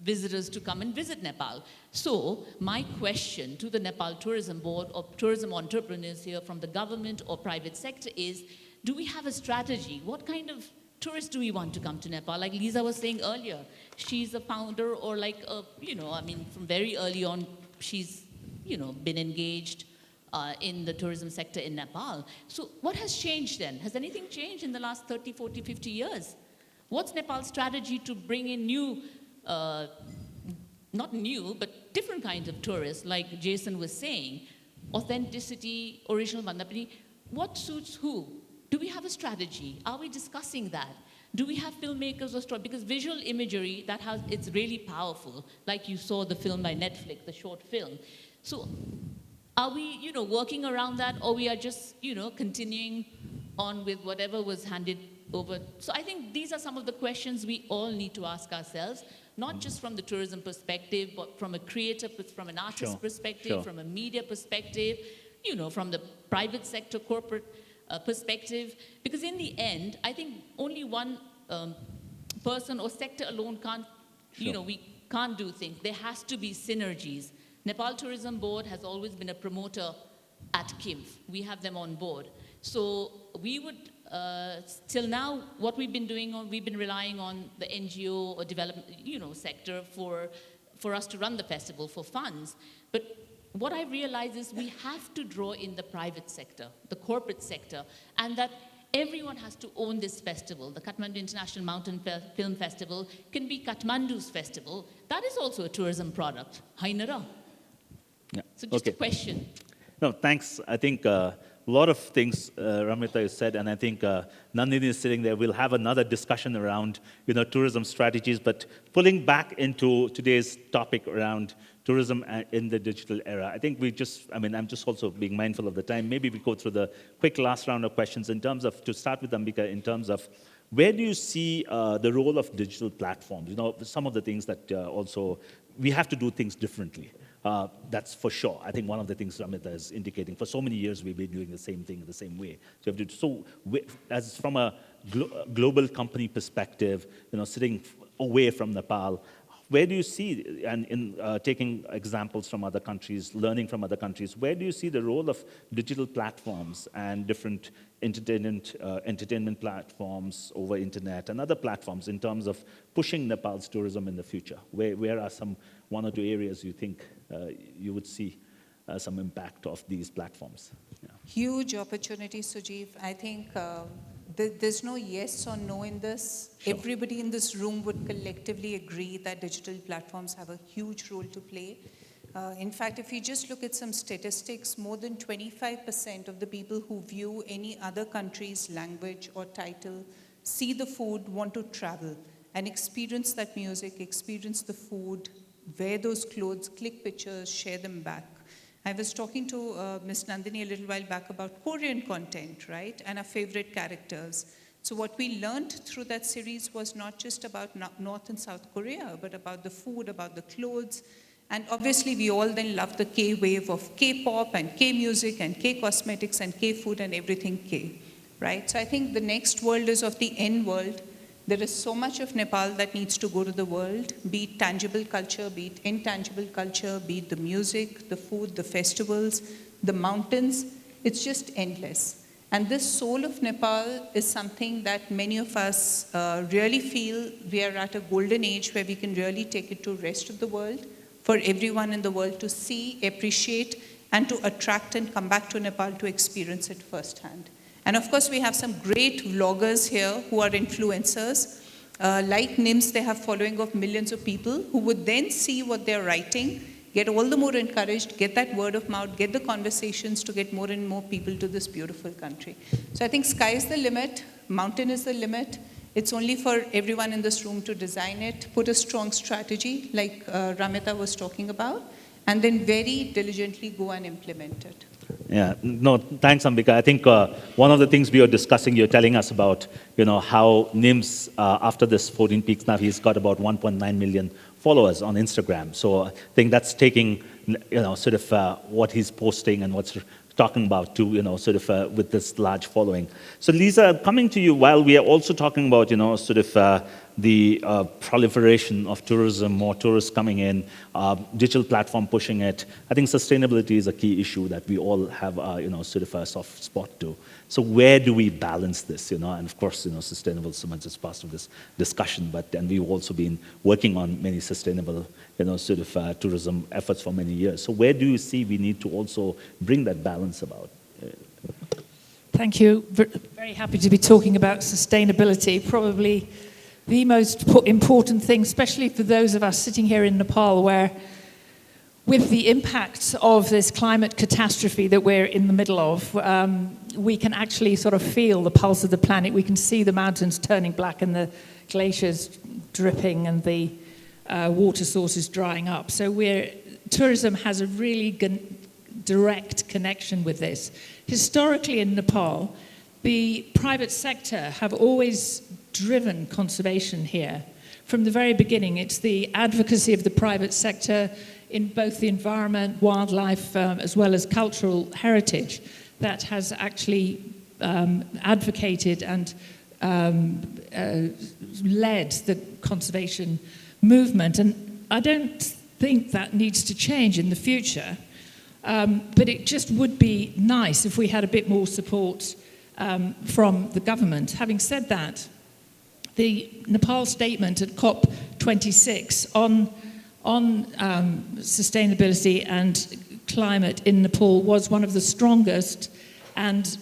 visitors to come and visit Nepal. So my question to the Nepal Tourism Board or tourism entrepreneurs here from the government or private sector is, do we have a strategy? What kind of tourists do we want to come to Nepal? Like Lisa was saying earlier, she's a founder or from very early on, she's, been engaged in the tourism sector in Nepal. So what has changed then? Has anything changed in the last 30, 40, 50 years? What's Nepal's strategy to bring in new, not new, but different kinds of tourists, like Jason was saying, authenticity, original mandapani, what suits who? Do we have a strategy? Are we discussing that? Do we have filmmakers or story? Because visual imagery, it's really powerful. Like you saw the film by Netflix, the short film. So are we, working around that, or we are just, continuing on with whatever was handed over? So I think these are some of the questions we all need to ask ourselves, not just from the tourism perspective, but from a creator, from an artist perspective, from a media perspective, from the private sector, corporate perspective. Because in the end, I think only one person or sector alone can't, we can't do things. There has to be synergies. Nepal Tourism Board has always been a promoter at KIMF. We have them on board. So we would, till now, what we've been doing, we've been relying on the NGO or development, sector for us to run the festival for funds. But what I realize is we have to draw in the private sector, the corporate sector, and that everyone has to own this festival. The Kathmandu International Mountain Film Festival can be Kathmandu's festival. That is also a tourism product. Hainara. Yeah. So just a question. No, thanks. I think a lot of things Ramita has said, and I think Nandini is sitting there. We'll have another discussion around, tourism strategies, but pulling back into today's topic around tourism in the digital era. I think I'm just also being mindful of the time. Maybe we go through the quick last round of questions in terms of, to start with Ambika, in terms of where do you see the role of digital platforms? Some of the things that also, we have to do things differently. That's for sure. I think one of the things Ramita is indicating, for so many years we've been doing the same thing the same way. So as from a global company perspective, sitting away from Nepal, where do you see, and in taking examples from other countries, learning from other countries, where do you see the role of digital platforms and different entertainment platforms over internet and other platforms in terms of pushing Nepal's tourism in the future? Where are some one or two areas you think you would see some impact of these platforms? Yeah. Huge opportunity, Sujeev. I think there's no yes or no in this. Sure. Everybody in this room would collectively agree that digital platforms have a huge role to play. In fact, if you just look at some statistics, more than 25% of the people who view any other country's language or title, see the food, want to travel and experience that music, experience the food, wear those clothes, click pictures, share them back. I was talking to Ms. Nandini a little while back about Korean content, right? And our favorite characters. So what we learned through that series was not just about North and South Korea, but about the food, about the clothes. And obviously we all then love the K-wave of K-pop and K-music and K-cosmetics and K-food and everything K, right? So I think the next world is of the N world. There is so much of Nepal that needs to go to the world, be it tangible culture, be it intangible culture, be it the music, the food, the festivals, the mountains. It's just endless. And this soul of Nepal is something that many of us really feel we are at a golden age where we can really take it to the rest of the world, for everyone in the world to see, appreciate, and to attract and come back to Nepal to experience it firsthand. And of course, we have some great vloggers here who are influencers. Like NIMS, they have following of millions of people who would then see what they're writing, get all the more encouraged, get that word of mouth, get the conversations to get more and more people to this beautiful country. So I think sky is the limit, mountain is the limit. It's only for everyone in this room to design it, put a strong strategy like Ramita was talking about, and then very diligently go and implement it. Yeah, no, thanks, Ambika. I think one of the things we were discussing, you're telling us about, how NIMS, after this 14 Peaks, now he's got about 1.9 million followers on Instagram. So I think that's taking, sort of what he's posting and what's talking about to, sort of with this large following. So Lisa, coming to you, while we are also talking about, sort of the proliferation of tourism, more tourists coming in, digital platform pushing it, I think sustainability is a key issue that we all have, sort of a soft spot to. So where do we balance this, and of course, sustainable cement is part of this discussion, and we've also been working on many sustainable, sort of tourism efforts for many years. So where do you see we need to also bring that balance about? Thank you. Very happy to be talking about sustainability. Probably the most important thing, especially for those of us sitting here in Nepal, where with the impacts of this climate catastrophe that we're in the middle of, we can actually sort of feel the pulse of the planet. We can see the mountains turning black and the glaciers dripping and the water sources drying up. So tourism has a really direct connection with this. Historically in Nepal, the private sector have always driven conservation here. From the very beginning, it's the advocacy of the private sector in both the environment, wildlife, as well as cultural heritage that has actually advocated and led the conservation movement. And I don't think that needs to change in the future, but it just would be nice if we had a bit more support from the government. Having said that, the Nepal statement at COP26 on sustainability and climate in Nepal was one of the strongest and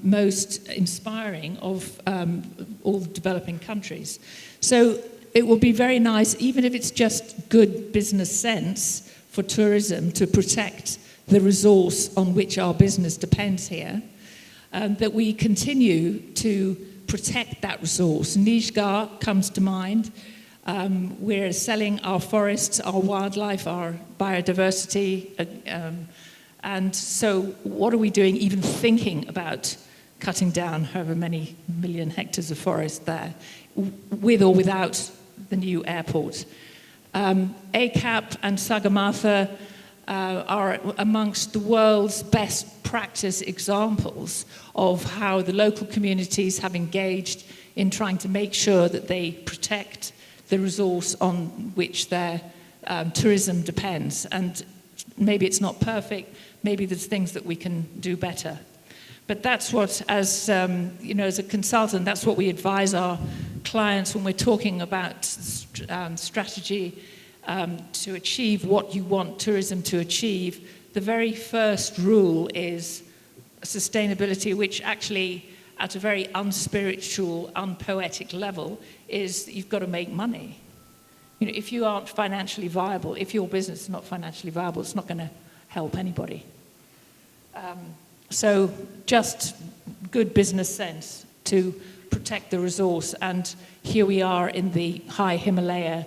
most inspiring of all developing countries. So it will be very nice, even if it's just good business sense for tourism, to protect the resource on which our business depends here, that we continue to protect that resource. Nijgar comes to mind. We're selling our forests, our wildlife, our biodiversity. And so what are we doing even thinking about cutting down however many million hectares of forest there, with or without the new airport? ACAP and Sagarmatha are amongst the world's best practice examples of how the local communities have engaged in trying to make sure that they protect the resource on which their tourism depends. And maybe it's not perfect, maybe there's things that we can do better. But that's what, as as a consultant, that's what we advise our clients when we're talking about strategy to achieve what you want tourism to achieve. The very first rule is sustainability, which actually, at a very unspiritual, unpoetic level, is that you've got to make money. If you aren't financially viable, if your business is not financially viable, it's not going to help anybody. So just good business sense to protect the resource. And here we are in the high Himalaya,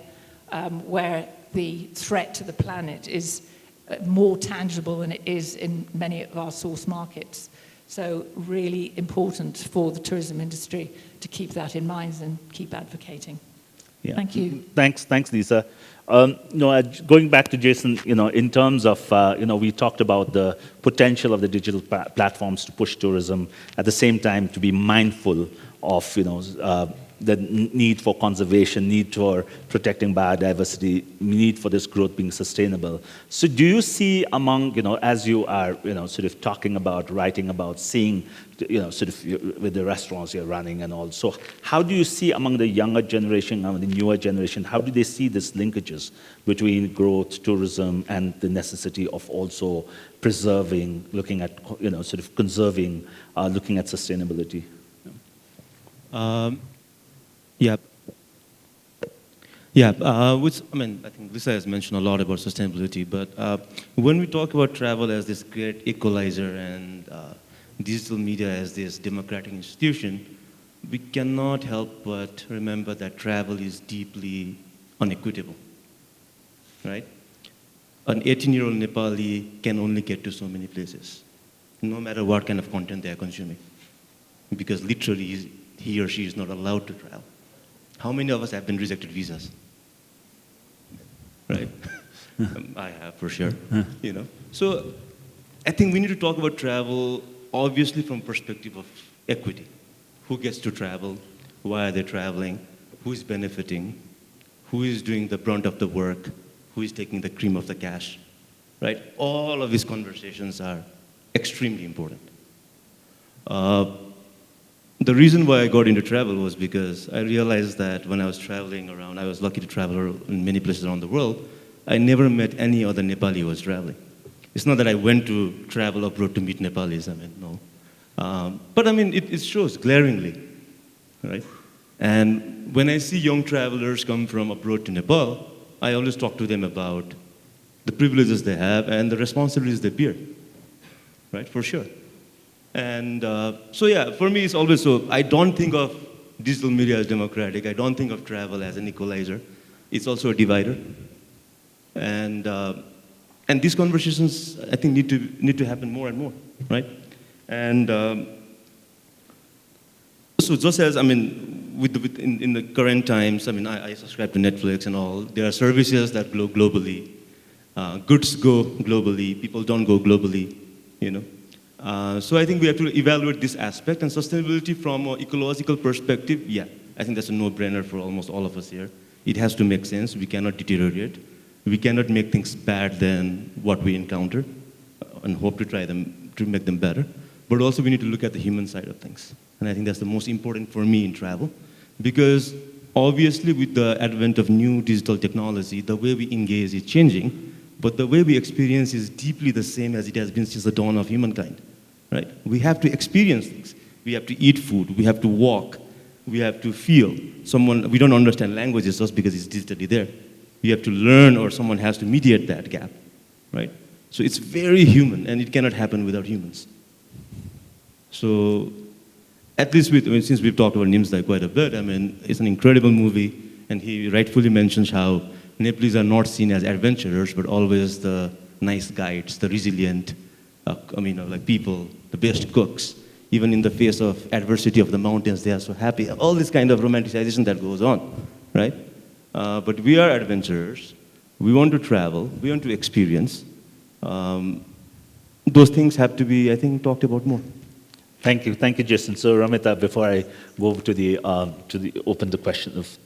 where the threat to the planet is more tangible than it is in many of our source markets. So really important for the tourism industry to keep that in mind and keep advocating. Yeah. Thank you. Thanks, Lisa. Going back to Jason, in terms of, we talked about the potential of the digital platforms to push tourism, at the same time to be mindful of, the need for conservation, need for protecting biodiversity, need for this growth being sustainable. So do you see among, as you are, sort of talking about, writing about, seeing, sort of with the restaurants you're running and all, so how do you see among the younger generation, among the newer generation, how do they see these linkages between growth, tourism, and the necessity of also preserving, looking at, sort of conserving, looking at sustainability? Yeah. Yeah, I think Lisa has mentioned a lot about sustainability, but when we talk about travel as this great equalizer and digital media as this democratic institution, we cannot help but remember that travel is deeply unequitable, right? An 18-year-old Nepali can only get to so many places, no matter what kind of content they are consuming, because literally he or she is not allowed to travel. How many of us have been rejected visas? Right? I have, for sure. So I think we need to talk about travel, obviously from perspective of equity. Who gets to travel? Why are they traveling? Who is benefiting? Who is doing the brunt of the work? Who is taking the cream of the cash? Right? All of these conversations are extremely important. The reason why I got into travel was because I realized that when I was traveling around, I was lucky to travel in many places around the world, I never met any other Nepali who was traveling. It's not that I went to travel abroad to meet Nepalis, no. But it shows glaringly, right? And when I see young travelers come from abroad to Nepal, I always talk to them about the privileges they have and the responsibilities they bear, right, for sure. And so yeah, for me it's always so, I don't think of digital media as democratic, I don't think of travel as an equalizer, it's also a divider. And these conversations, I think, need to happen more and more, right? And so just as, I mean, in the current times, I mean, I subscribe to Netflix and all, there are services that go globally, goods go globally, people don't go globally, you know. So I think we have to evaluate this aspect, and sustainability from an ecological perspective, yeah, I think that's a no-brainer for almost all of us here. It has to make sense, we cannot deteriorate. We cannot make things bad than what we encounter and hope to try to make them better. But also we need to look at the human side of things. And I think that's the most important for me in travel. Because obviously with the advent of new digital technology, the way we engage is changing, but the way we experience is deeply the same as it has been since the dawn of humankind, right? We have to experience things. We have to eat food, we have to walk, we have to feel. We don't understand languages just because it's digitally there. You have to learn, or someone has to mediate that gap, right? So it's very human, and it cannot happen without humans. So at least since we've talked about Nimsdai quite a bit, I mean, it's an incredible movie, and he rightfully mentions how Nepalese are not seen as adventurers, but always the nice guides, the resilient, like people, the best cooks. Even in the face of adversity of the mountains, they are so happy. All this kind of romanticization that goes on, right? But we are adventurers. We want to travel. We want to experience. Those things have to be, I think, talked about more. Thank you, Jason. So Ramita, before I go to the open the question of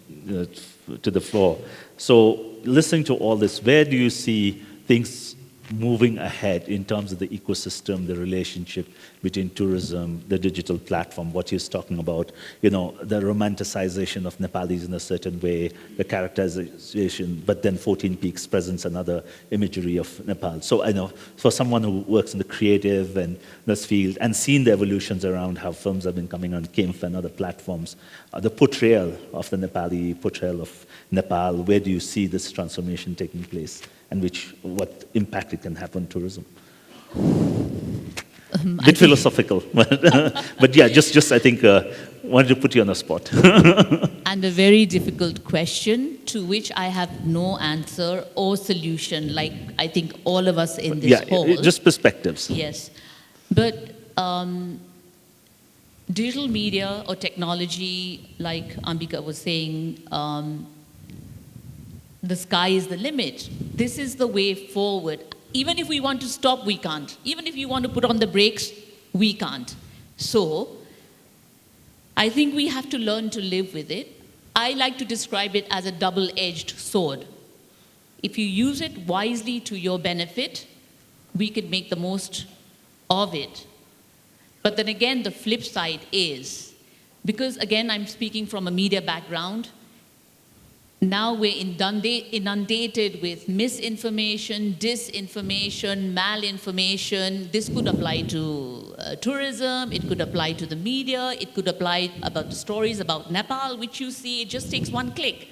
to the floor. So listening to all this, where do you see things moving ahead in terms of the ecosystem, the relationship between tourism, the digital platform, what you're talking about, the romanticization of Nepalis in a certain way, the characterization, but then 14 Peaks presents another imagery of Nepal. So I know for someone who works in the creative and this field and seen the evolutions around how films have been coming on KIMF and other platforms, the portrayal of the Nepali, portrayal of Nepal, where do you see this transformation taking place? And what impact it can have on tourism? Bit philosophical, but yeah, just I think wanted to put you on the spot. And a very difficult question to which I have no answer or solution, like I think all of us in this hall. Just perspectives. Yes, but digital media or technology, like Ambika was saying, the sky is the limit. This is the way forward. Even if we want to stop, we can't. Even if you want to put on the brakes, we can't. So, I think we have to learn to live with it. I like to describe it as a double-edged sword. If you use it wisely to your benefit, we could make the most of it. But then again, the flip side is, because again, I'm speaking from a media background, now we're inundated with misinformation, disinformation, malinformation. This could apply to tourism, it could apply to the media, it could apply about the stories about Nepal, which you see, it just takes one click.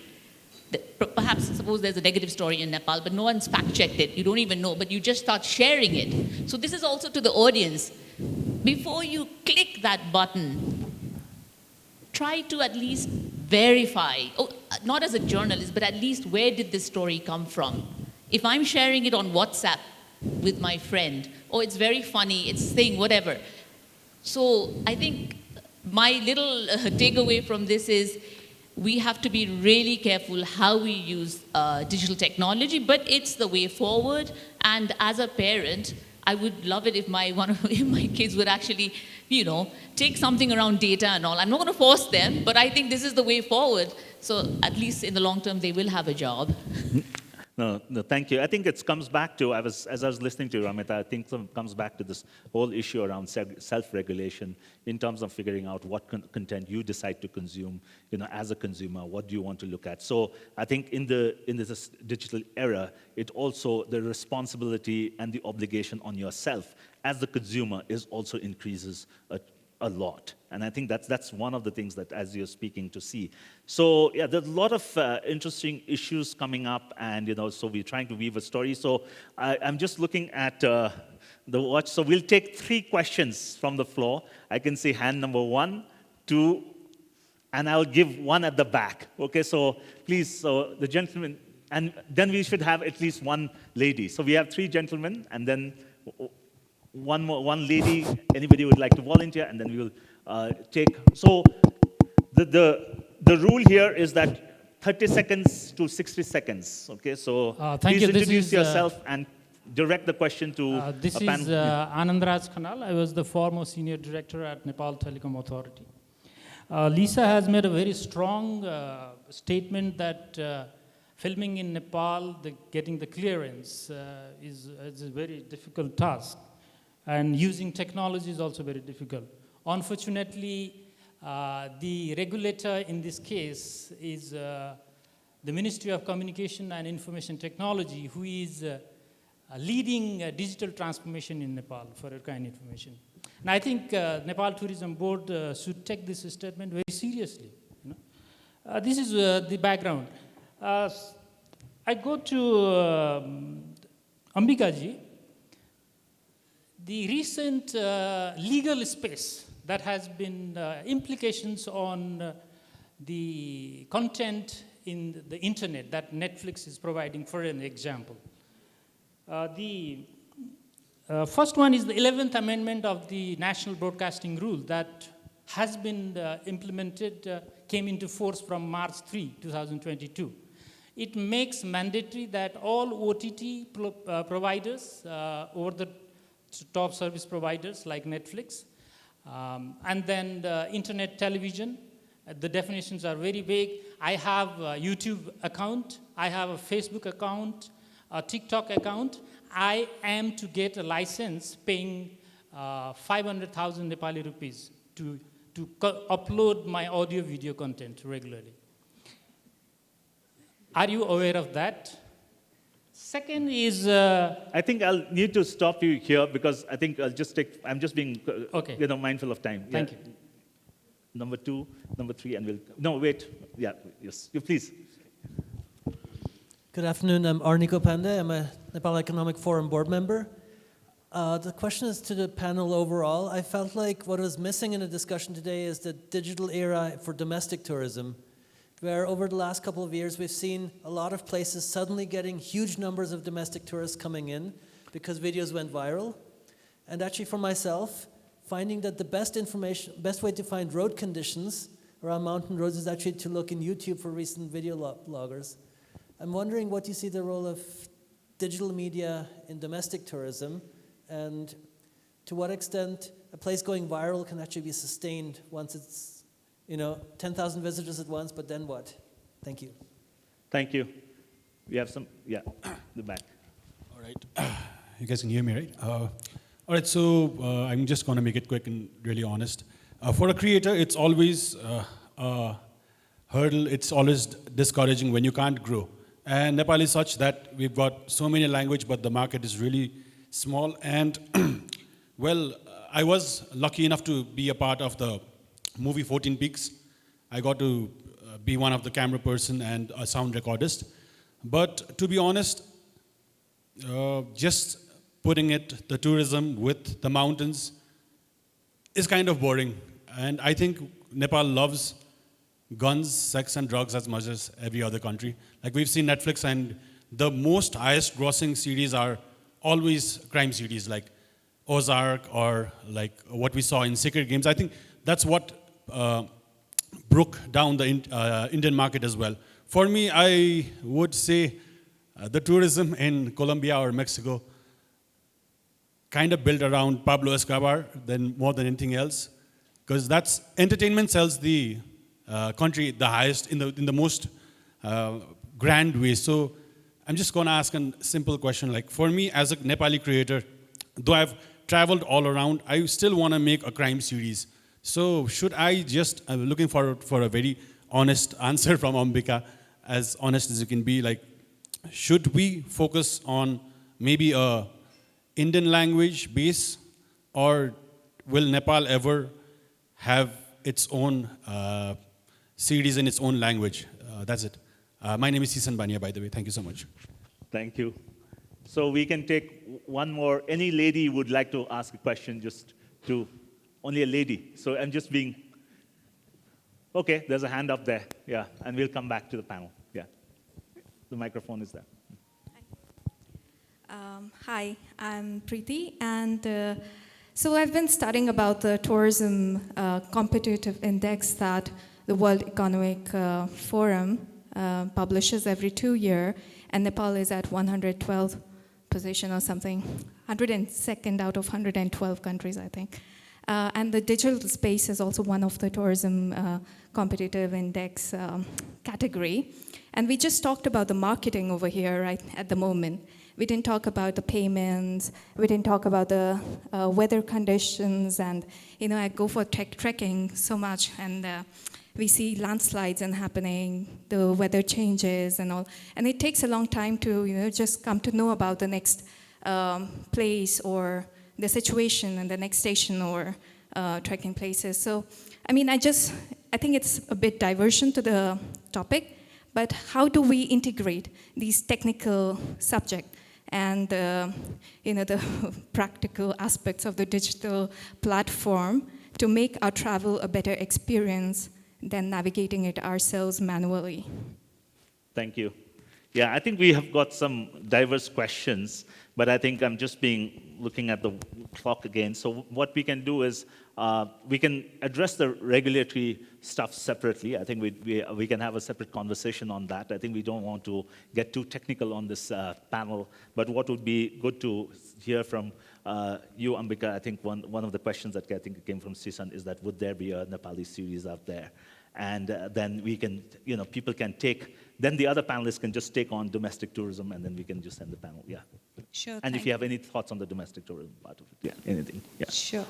Perhaps, suppose there's a negative story in Nepal, but no one's fact-checked it, you don't even know, but you just start sharing it. So this is also to the audience. Before you click that button, try to at least verify, not as a journalist, but at least where did this story come from? If I'm sharing it on WhatsApp with my friend, it's very funny, it's thing, whatever. So I think my little takeaway from this is we have to be really careful how we use digital technology, but it's the way forward. And as a parent, I would love it if if my kids would actually, take something around data and all. I'm not going to force them, but I think this is the way forward. So at least in the long term, they will have a job. No, thank you. I think it comes back to, as I was listening to Ramita, I think it comes back to this whole issue around self-regulation in terms of figuring out what content you decide to consume, as a consumer, what do you want to look at. So I think in this digital era, it also, the responsibility and the obligation on yourself as the consumer is also increases a lot. And I think that's one of the things that, as you're speaking, to see. So yeah, there's a lot of interesting issues coming up, and so we're trying to weave a story. So I'm just looking at the watch. So we'll take 3 questions from the floor. I can see hand number 1, 2, and I'll give one at the back. Okay, so please, so the gentleman, and then we should have at least one lady. So we have 3 gentlemen, and then one lady. Anybody would like to volunteer, and then we will take. So the rule here is that 30 seconds to 60 seconds. Okay, so thank please you. Introduce yourself and direct the question to this a is panel. Anandraj Khanal. I was the former senior director at Nepal Telecom Authority. Lisa has made a very strong statement that filming in Nepal, getting the clearance is a very difficult task. And using technology is also very difficult. Unfortunately, the regulator in this case is the Ministry of Communication and Information Technology, who is leading digital transformation in Nepal for your kind information. And I think Nepal Tourism Board should take this statement very seriously. This is the background. I go to Ambikaji. The recent legal space that has been implications on the content in the internet that Netflix is providing, for an example. The first one is the 11th Amendment of the National Broadcasting Rule that has been implemented, came into force from March 3, 2022. It makes mandatory that all OTT providers, over-the-top service providers like Netflix, and then the internet television, the definitions are very vague. I have a YouTube account, I have a Facebook account, a TikTok account. I am to get a license paying 500,000 Nepali rupees to upload my audio video content regularly. Are you aware of that? Second is... I think I'll need to stop you here because I think I'm just being mindful of time. Thank you. Number 2, number 3, and we'll... No, wait. Yeah, yes. You please. Good afternoon. I'm Arniko Pandey. I'm a Nepal Economic Forum board member. The question is to the panel overall. I felt like what was missing in the discussion today is the digital era for domestic tourism, where over the last couple of years we've seen a lot of places suddenly getting huge numbers of domestic tourists coming in because videos went viral. And actually for myself, finding that the best way to find road conditions around mountain roads is actually to look in YouTube for recent video bloggers. I'm wondering what you see the role of digital media in domestic tourism, and to what extent a place going viral can actually be sustained once it's 10,000 visitors at once, but then what? Thank you. Thank you. We have some, the back. All right. You guys can hear me, right? All right, so I'm just going to make it quick and really honest. For a creator, it's always a hurdle. It's always discouraging when you can't grow. And Nepal is such that we've got so many languages, but the market is really small. And, well, I was lucky enough to be a part of the movie 14 Peaks. I got to be one of the camera person and a sound recordist. But to be honest, just putting the tourism with the mountains is kind of boring. And I think Nepal loves guns, sex, and drugs as much as every other country. Like we've seen Netflix, and the most highest grossing series are always crime series like Ozark or like what we saw in Sacred Games. I think that's what broke down the Indian market as well. For me, I would say the tourism in Colombia or Mexico kind of built around Pablo Escobar more than anything else, because that's entertainment sells the country the highest in the most grand way. So I'm just going to ask a simple question. Like for me as a Nepali creator, though I've traveled all around, I still want to make a crime series. So should I I'm looking for a very honest answer from Ambika, as honest as you can be. Like, should we focus on maybe a Indian language base, or will Nepal ever have its own series in its own language. That's it. My name is Sisan Bania, by the way. Thank you so much. Thank you. So we can take one more. Any lady would like to ask a question, just to, only a lady. So I'm just being, okay, there's a hand up there. Yeah, and we'll come back to the panel. Yeah, the microphone is there. Hi, I'm Preeti, and so I've been studying about the tourism competitive index that the World Economic Forum publishes every 2 years, and Nepal is at 112th position or something, 102nd out of 112 countries, I think. And the digital space is also one of the tourism competitive index category. And we just talked about the marketing over here, right, at the moment. We didn't talk about the payments. We didn't talk about the weather conditions. And, you know, I go for trekking so much, and we see landslides and happening, the weather changes and all. And it takes a long time to, you know, just come to know about the next place or the situation and the next station or trekking places. So, I mean, I think it's a bit diversion to the topic, but how do we integrate these technical subjects and you know, the practical aspects of the digital platform to make our travel a better experience than navigating it ourselves manually? Thank you. Yeah, I think we have got some diverse questions, but I think I'm just looking at the clock again. So what we can do is we can address the regulatory stuff separately. I think we can have a separate conversation on that. I think we don't want to get too technical on this panel, but what would be good to hear from you, Ambika, I think one of the questions that I think came from Sisan is that would there be a Nepali series out there? And then we can, you know, people can take, then the other panelists can just take on domestic tourism, and then we can just end the panel, yeah. Sure. And if you have any thoughts on the domestic tourism part of it, yeah, anything, yeah. Sure.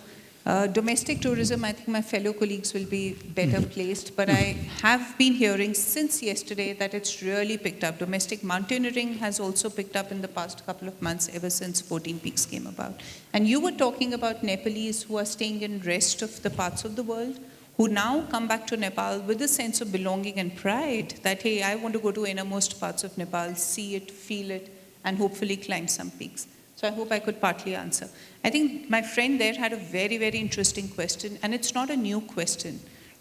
Domestic tourism, I think my fellow colleagues will be better placed, but I have been hearing since yesterday that it's really picked up. Domestic mountaineering has also picked up in the past couple of months, ever since 14 Peaks came about. And you were talking about Nepalese who are staying in rest of the parts of the world, who now come back to Nepal with a sense of belonging and pride that, hey, I want to go to innermost parts of Nepal, see it, feel it, and hopefully climb some peaks. So I hope I could partly answer. I think my friend there had a very, very interesting question, and it's not a new question,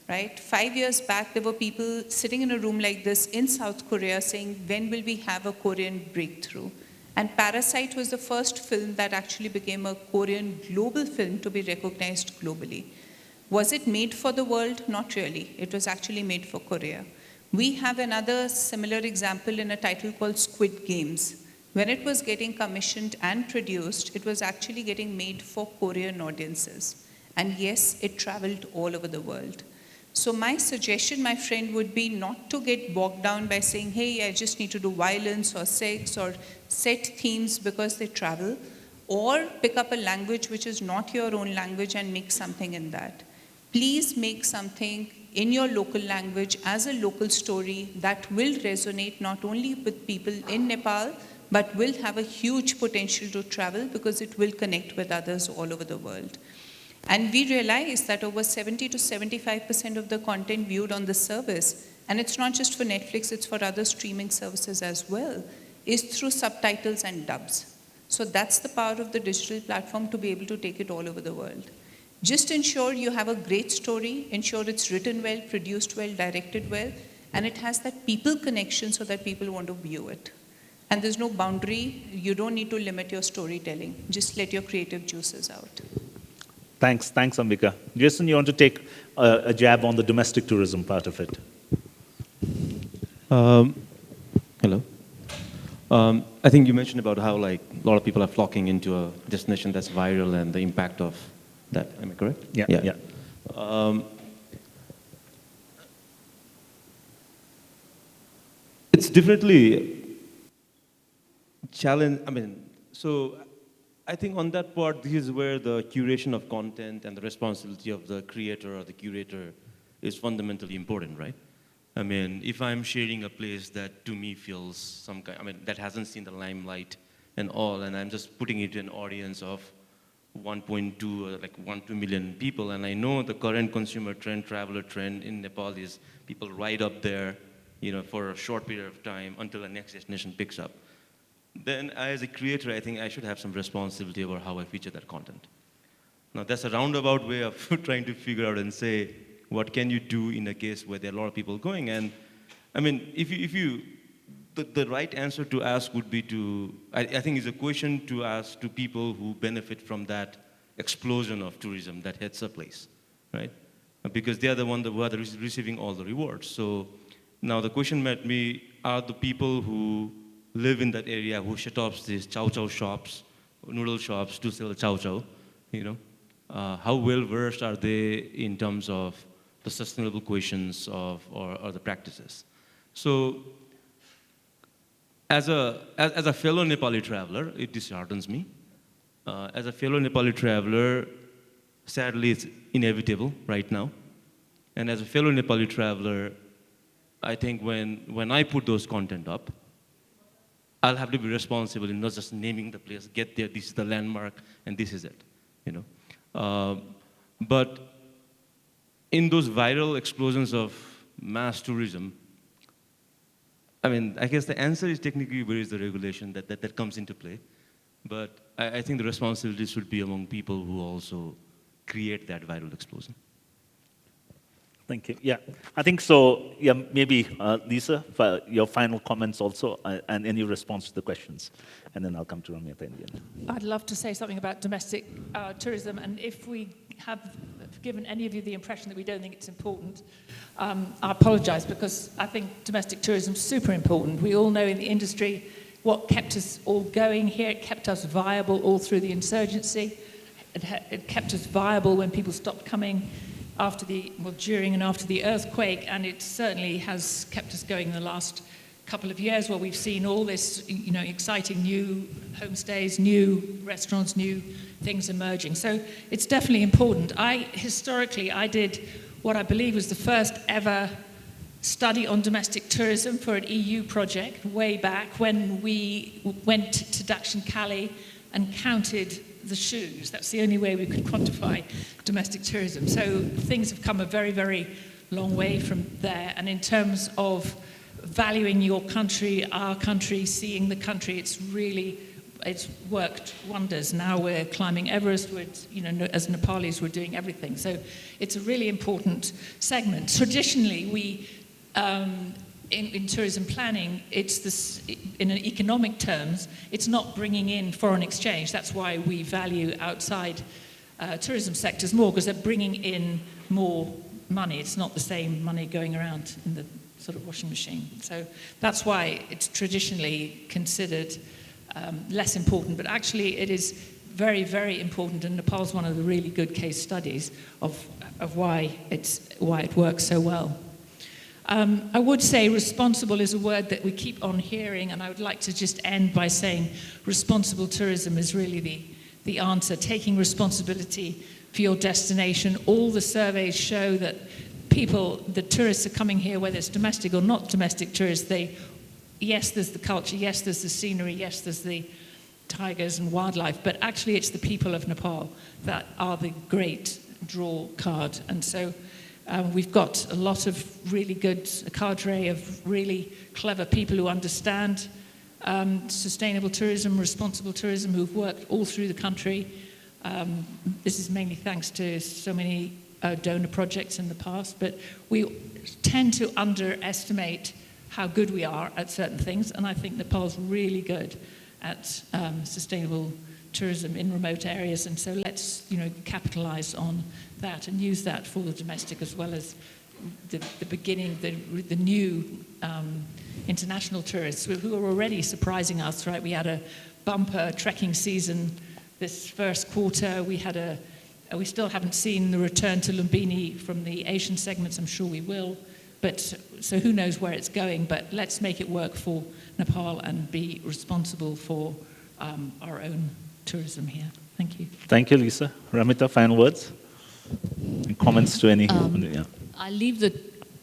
right? 5 years back, there were people sitting in a room like this in South Korea saying, when will we have a Korean breakthrough? And Parasite was the first film that actually became a Korean global film to be recognized globally. Was it made for the world? Not really. It was actually made for Korea. We have another similar example in a title called Squid Games. When it was getting commissioned and produced, it was actually getting made for Korean audiences. And yes, it traveled all over the world. So my suggestion, my friend, would be not to get bogged down by saying, hey, I just need to do violence or sex or set themes because they travel, or pick up a language which is not your own language and make something in that. Please make something in your local language as a local story that will resonate not only with people in Nepal, but will have a huge potential to travel because it will connect with others all over the world. And we realize that over 70 to 75% of the content viewed on the service, and it's not just for Netflix, it's for other streaming services as well, is through subtitles and dubs. So that's the power of the digital platform to be able to take it all over the world. Just ensure you have a great story, ensure it's written well, produced well, directed well, and it has that people connection so that people want to view it. And there's no boundary. You don't need to limit your storytelling. Just let your creative juices out. Thanks, Ambika. Jason, you want to take a jab on the domestic tourism part of it? Hello. I think you mentioned about how like a lot of people are flocking into a destination that's viral and the impact of that. Am I correct? Yeah. It's definitely challenge. I mean, so I think on that part, this is where the curation of content and the responsibility of the creator or the curator is fundamentally important, right? I mean, if I'm sharing a place that to me feels some kind, I mean, that hasn't seen the limelight and all, and I'm just putting it to an audience of 1.2 or like 1-2 million people, and I know the current consumer trend, traveler trend in Nepal is people ride up there, for a short period of time until the next destination picks up. Then as a creator, I think I should have some responsibility over how I feature that content. Now that's a roundabout way of trying to figure out and say, what can you do in a case where there are a lot of people going? And I mean, the right answer to ask would be I think it's a question to ask to people who benefit from that explosion of tourism that hits a place, right? Because they are the ones who are receiving all the rewards. So now the question might be, are the people who live in that area, who set up these chow chow shops, noodle shops to sell chow chow, how well versed are they in terms of the sustainable questions or the practices? So as a fellow Nepali traveler, it disheartens me. As a fellow Nepali traveler, sadly, it's inevitable right now. And as a fellow Nepali traveler, I think when I put those content up, I'll have to be responsible in not just naming the place, get there, this is the landmark, and this is it, But in those viral explosions of mass tourism, I mean, I guess the answer is technically where is the regulation that comes into play. But I think the responsibility should be among people who also create that viral explosion. Thank you. Yeah, I think so. Yeah, maybe Lisa, for your final comments also, and any response to the questions, and then I'll come to Ramya at the end. I'd love to say something about domestic tourism, and if we have given any of you the impression that we don't think it's important, I apologize, because I think domestic tourism is super important. We all know in the industry what kept us all going here. It kept us viable all through the insurgency. It kept us viable when people stopped coming during and after the earthquake, and it certainly has kept us going in the last couple of years, where we've seen all this, exciting new homestays, new restaurants, new things emerging. So it's definitely important. Historically, I did what I believe was the first ever study on domestic tourism for an EU project way back when we went to Dakshin Kali and counted the shoes. That's the only way we could quantify domestic tourism. So things have come a very, very long way from there. And in terms of valuing your country, our country, seeing the country, it's worked wonders. Now we're climbing Everest. As Nepalis, we're doing everything. So it's a really important segment. Traditionally, we in tourism planning, it's this, in economic terms, it's not bringing in foreign exchange. That's why we value outside tourism sectors more, because they're bringing in more money. It's not the same money going around in the sort of washing machine. So that's why it's traditionally considered less important. But actually, it is very, very important, and Nepal's one of the really good case studies of why it works so well. I would say responsible is a word that we keep on hearing, and I would like to just end by saying responsible tourism is really the answer, taking responsibility for your destination. All the surveys show that the tourists are coming here, whether it's domestic or not domestic tourists, yes, there's the culture, yes, there's the scenery, yes, there's the tigers and wildlife, but actually it's the people of Nepal that are the great draw card. And so we've got a lot of really good, a cadre of really clever people who understand sustainable tourism, responsible tourism, who've worked all through the country. This is mainly thanks to so many donor projects in the past, but we tend to underestimate how good we are at certain things, and I think Nepal's really good at sustainable tourism in remote areas, and so let's capitalize on that and use that for the domestic as well as the beginning, the new international tourists who are already surprising us, right? We had a bumper trekking season this first quarter. We still haven't seen the return to Lumbini from the Asian segments. I'm sure we will, but so who knows where it's going, but let's make it work for Nepal and be responsible for our own tourism here. Thank you. Thank you, Lisa. Ramita, final words? And comments to any? I leave the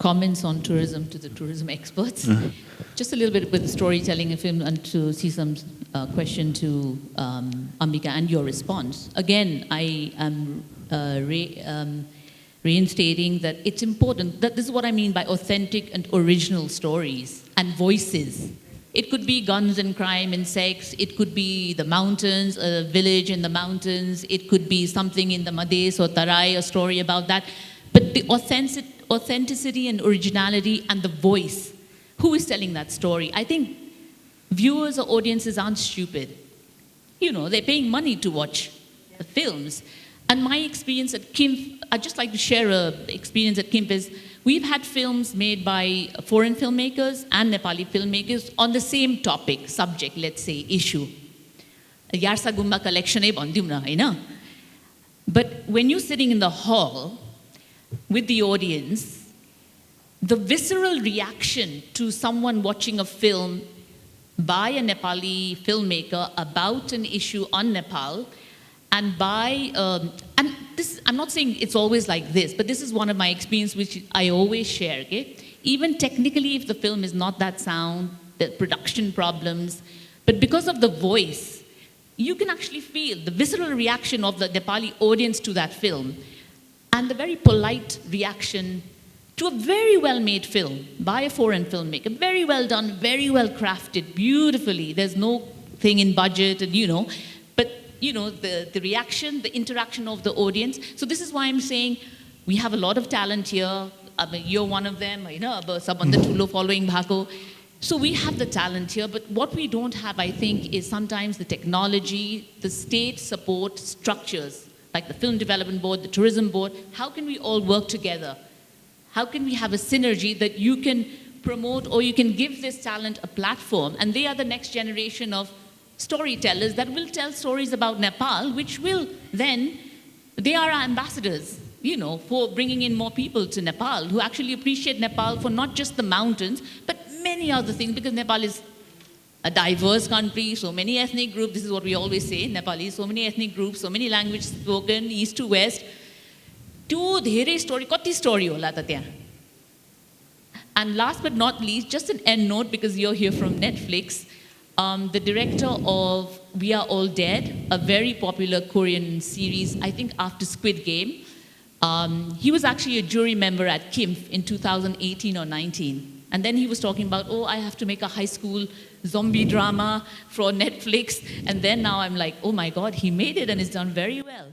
comments on tourism to the tourism experts. Just a little bit with storytelling and film, and to see some question to Ambika and your response. Again, I am reinstating that it's important, that this is what I mean by authentic and original stories and voices. It could be guns and crime and sex, it could be the mountains, a village in the mountains, it could be something in the Madhes or Tarai, a story about that. But the authenticity and originality and the voice, who is telling that story? I think viewers or audiences aren't stupid. You know, they're paying money to watch the films. And my experience at KIMF, I'd just like to share an experience at KIMF is, we've had films made by foreign filmmakers and Nepali filmmakers on the same topic, subject, let's say, issue. Yarsa Gumba collection hai bhandium na, haina? But when you're sitting in the hall with the audience, the visceral reaction to someone watching a film by a Nepali filmmaker about an issue on Nepal, and by, and this, I'm not saying it's always like this, but this is one of my experiences which I always share, okay? Even technically, if the film is not that sound, the production problems, but because of the voice, you can actually feel the visceral reaction of the Nepali audience to that film, and the very polite reaction to a very well-made film by a foreign filmmaker, very well done, very well crafted, beautifully. There's no thing in budget, and the reaction, the interaction of the audience. So this is why I'm saying we have a lot of talent here. I mean, you're one of them, following Bhako. So we have the talent here, but what we don't have, I think, is sometimes the technology, the state support structures, like the Film Development Board, the Tourism Board. How can we all work together? How can we have a synergy that you can promote, or you can give this talent a platform, and they are the next generation of storytellers that will tell stories about Nepal, which will then, they are our ambassadors, for bringing in more people to Nepal who actually appreciate Nepal for not just the mountains, but many other things, because Nepal is a diverse country, so many ethnic groups. This is what we always say, Nepali, so many ethnic groups, so many languages spoken, east to west. Two dherai story, kati story hola ta tyaha. And last but not least, just an end note, because you're here from Netflix, the director of We Are All Dead, a very popular Korean series, I think after Squid Game, he was actually a jury member at KIMF in 2018 or 19. And then he was talking about, I have to make a high school zombie drama for Netflix. And then now I'm like, oh my God, he made it and it's done very well.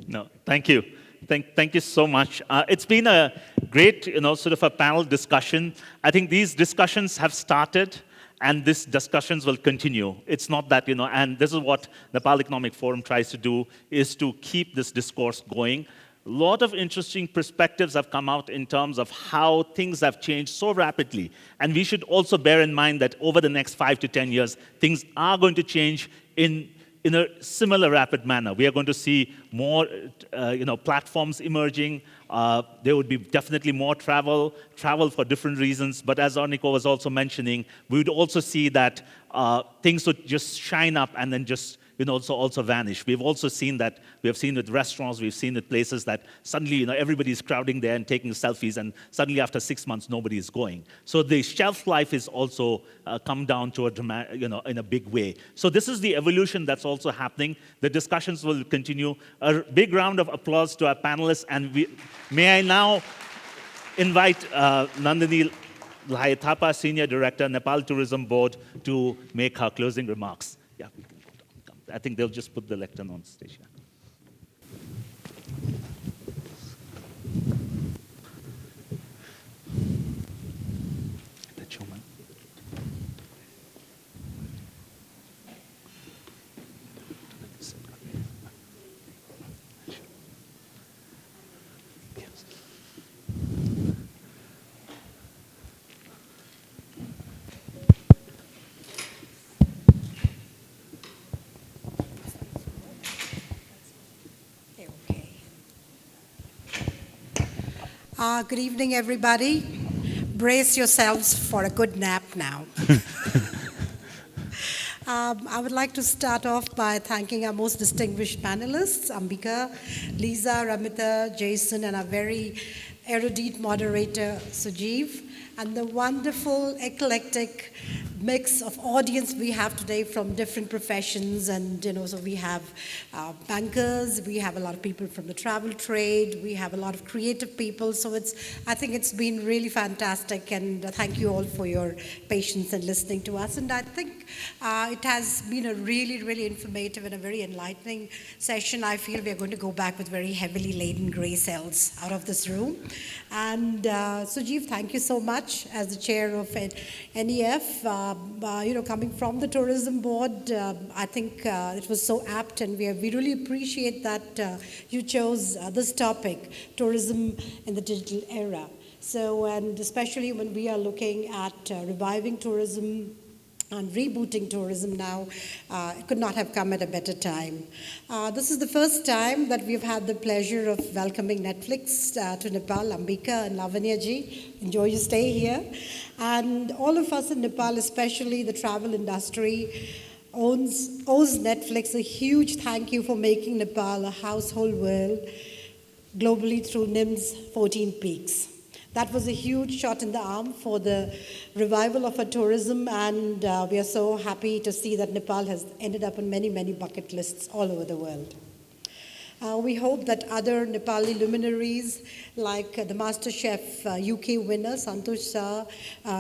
No, thank you. Thank you so much. It's been a great, sort of a panel discussion. I think these discussions have started, and these discussions will continue. It's not that, and this is what Nepal Economic Forum tries to do, is to keep this discourse going. A lot of interesting perspectives have come out in terms of how things have changed so rapidly. And we should also bear in mind that over the next 5 to 10 years, things are going to change in a similar rapid manner. We are going to see more platforms emerging. There would be definitely more travel for different reasons. But as Arniko was also mentioning, we would also see that things would just shine up and then just also vanish. We've also seen that. We have seen with restaurants, we've seen with places that suddenly everybody's crowding there and taking selfies, and suddenly after 6 months nobody is going. So the shelf life is also come down to in a big way. So this is the evolution that's also happening. The discussions will continue. A big round of applause to our panelists, and may I now invite Nandini Lahai-Thapa, Senior Director, Nepal Tourism Board, to make her closing remarks. Yeah. I think they'll just put the lectern on stage. Yeah. Good evening, everybody. Brace yourselves for a good nap now. I would like to start off by thanking our most distinguished panelists, Ambika, Lisa, Ramita, Jason, and our very erudite moderator Sujeev, and the wonderful eclectic mix of audience we have today from different professions. And so we have bankers, we have a lot of people from the travel trade, we have a lot of creative people. So I think it's been really fantastic, and thank you all for your patience and listening to us. And I think it has been a really, really informative and a very enlightening session. I feel we're going to go back with very heavily laden gray cells out of this room. And Sujeev, thank you so much as the chair of NEF. Coming from the tourism board, I think it was so apt, and we really appreciate that you chose this topic, tourism in the digital era. So, and especially when we are looking at reviving tourism and rebooting tourism now, it could not have come at a better time. This is the first time that we've had the pleasure of welcoming Netflix to Nepal. Ambika and Lavanya ji, enjoy your stay here. And all of us in Nepal, especially the travel industry, owes Netflix a huge thank you for making Nepal a household word globally through NIM's 14 Peaks. That was a huge shot in the arm for the revival of our tourism, and we are so happy to see that Nepal has ended up on many, many bucket lists all over the world. We hope that other Nepali luminaries like the MasterChef UK winner, Santosh Shah.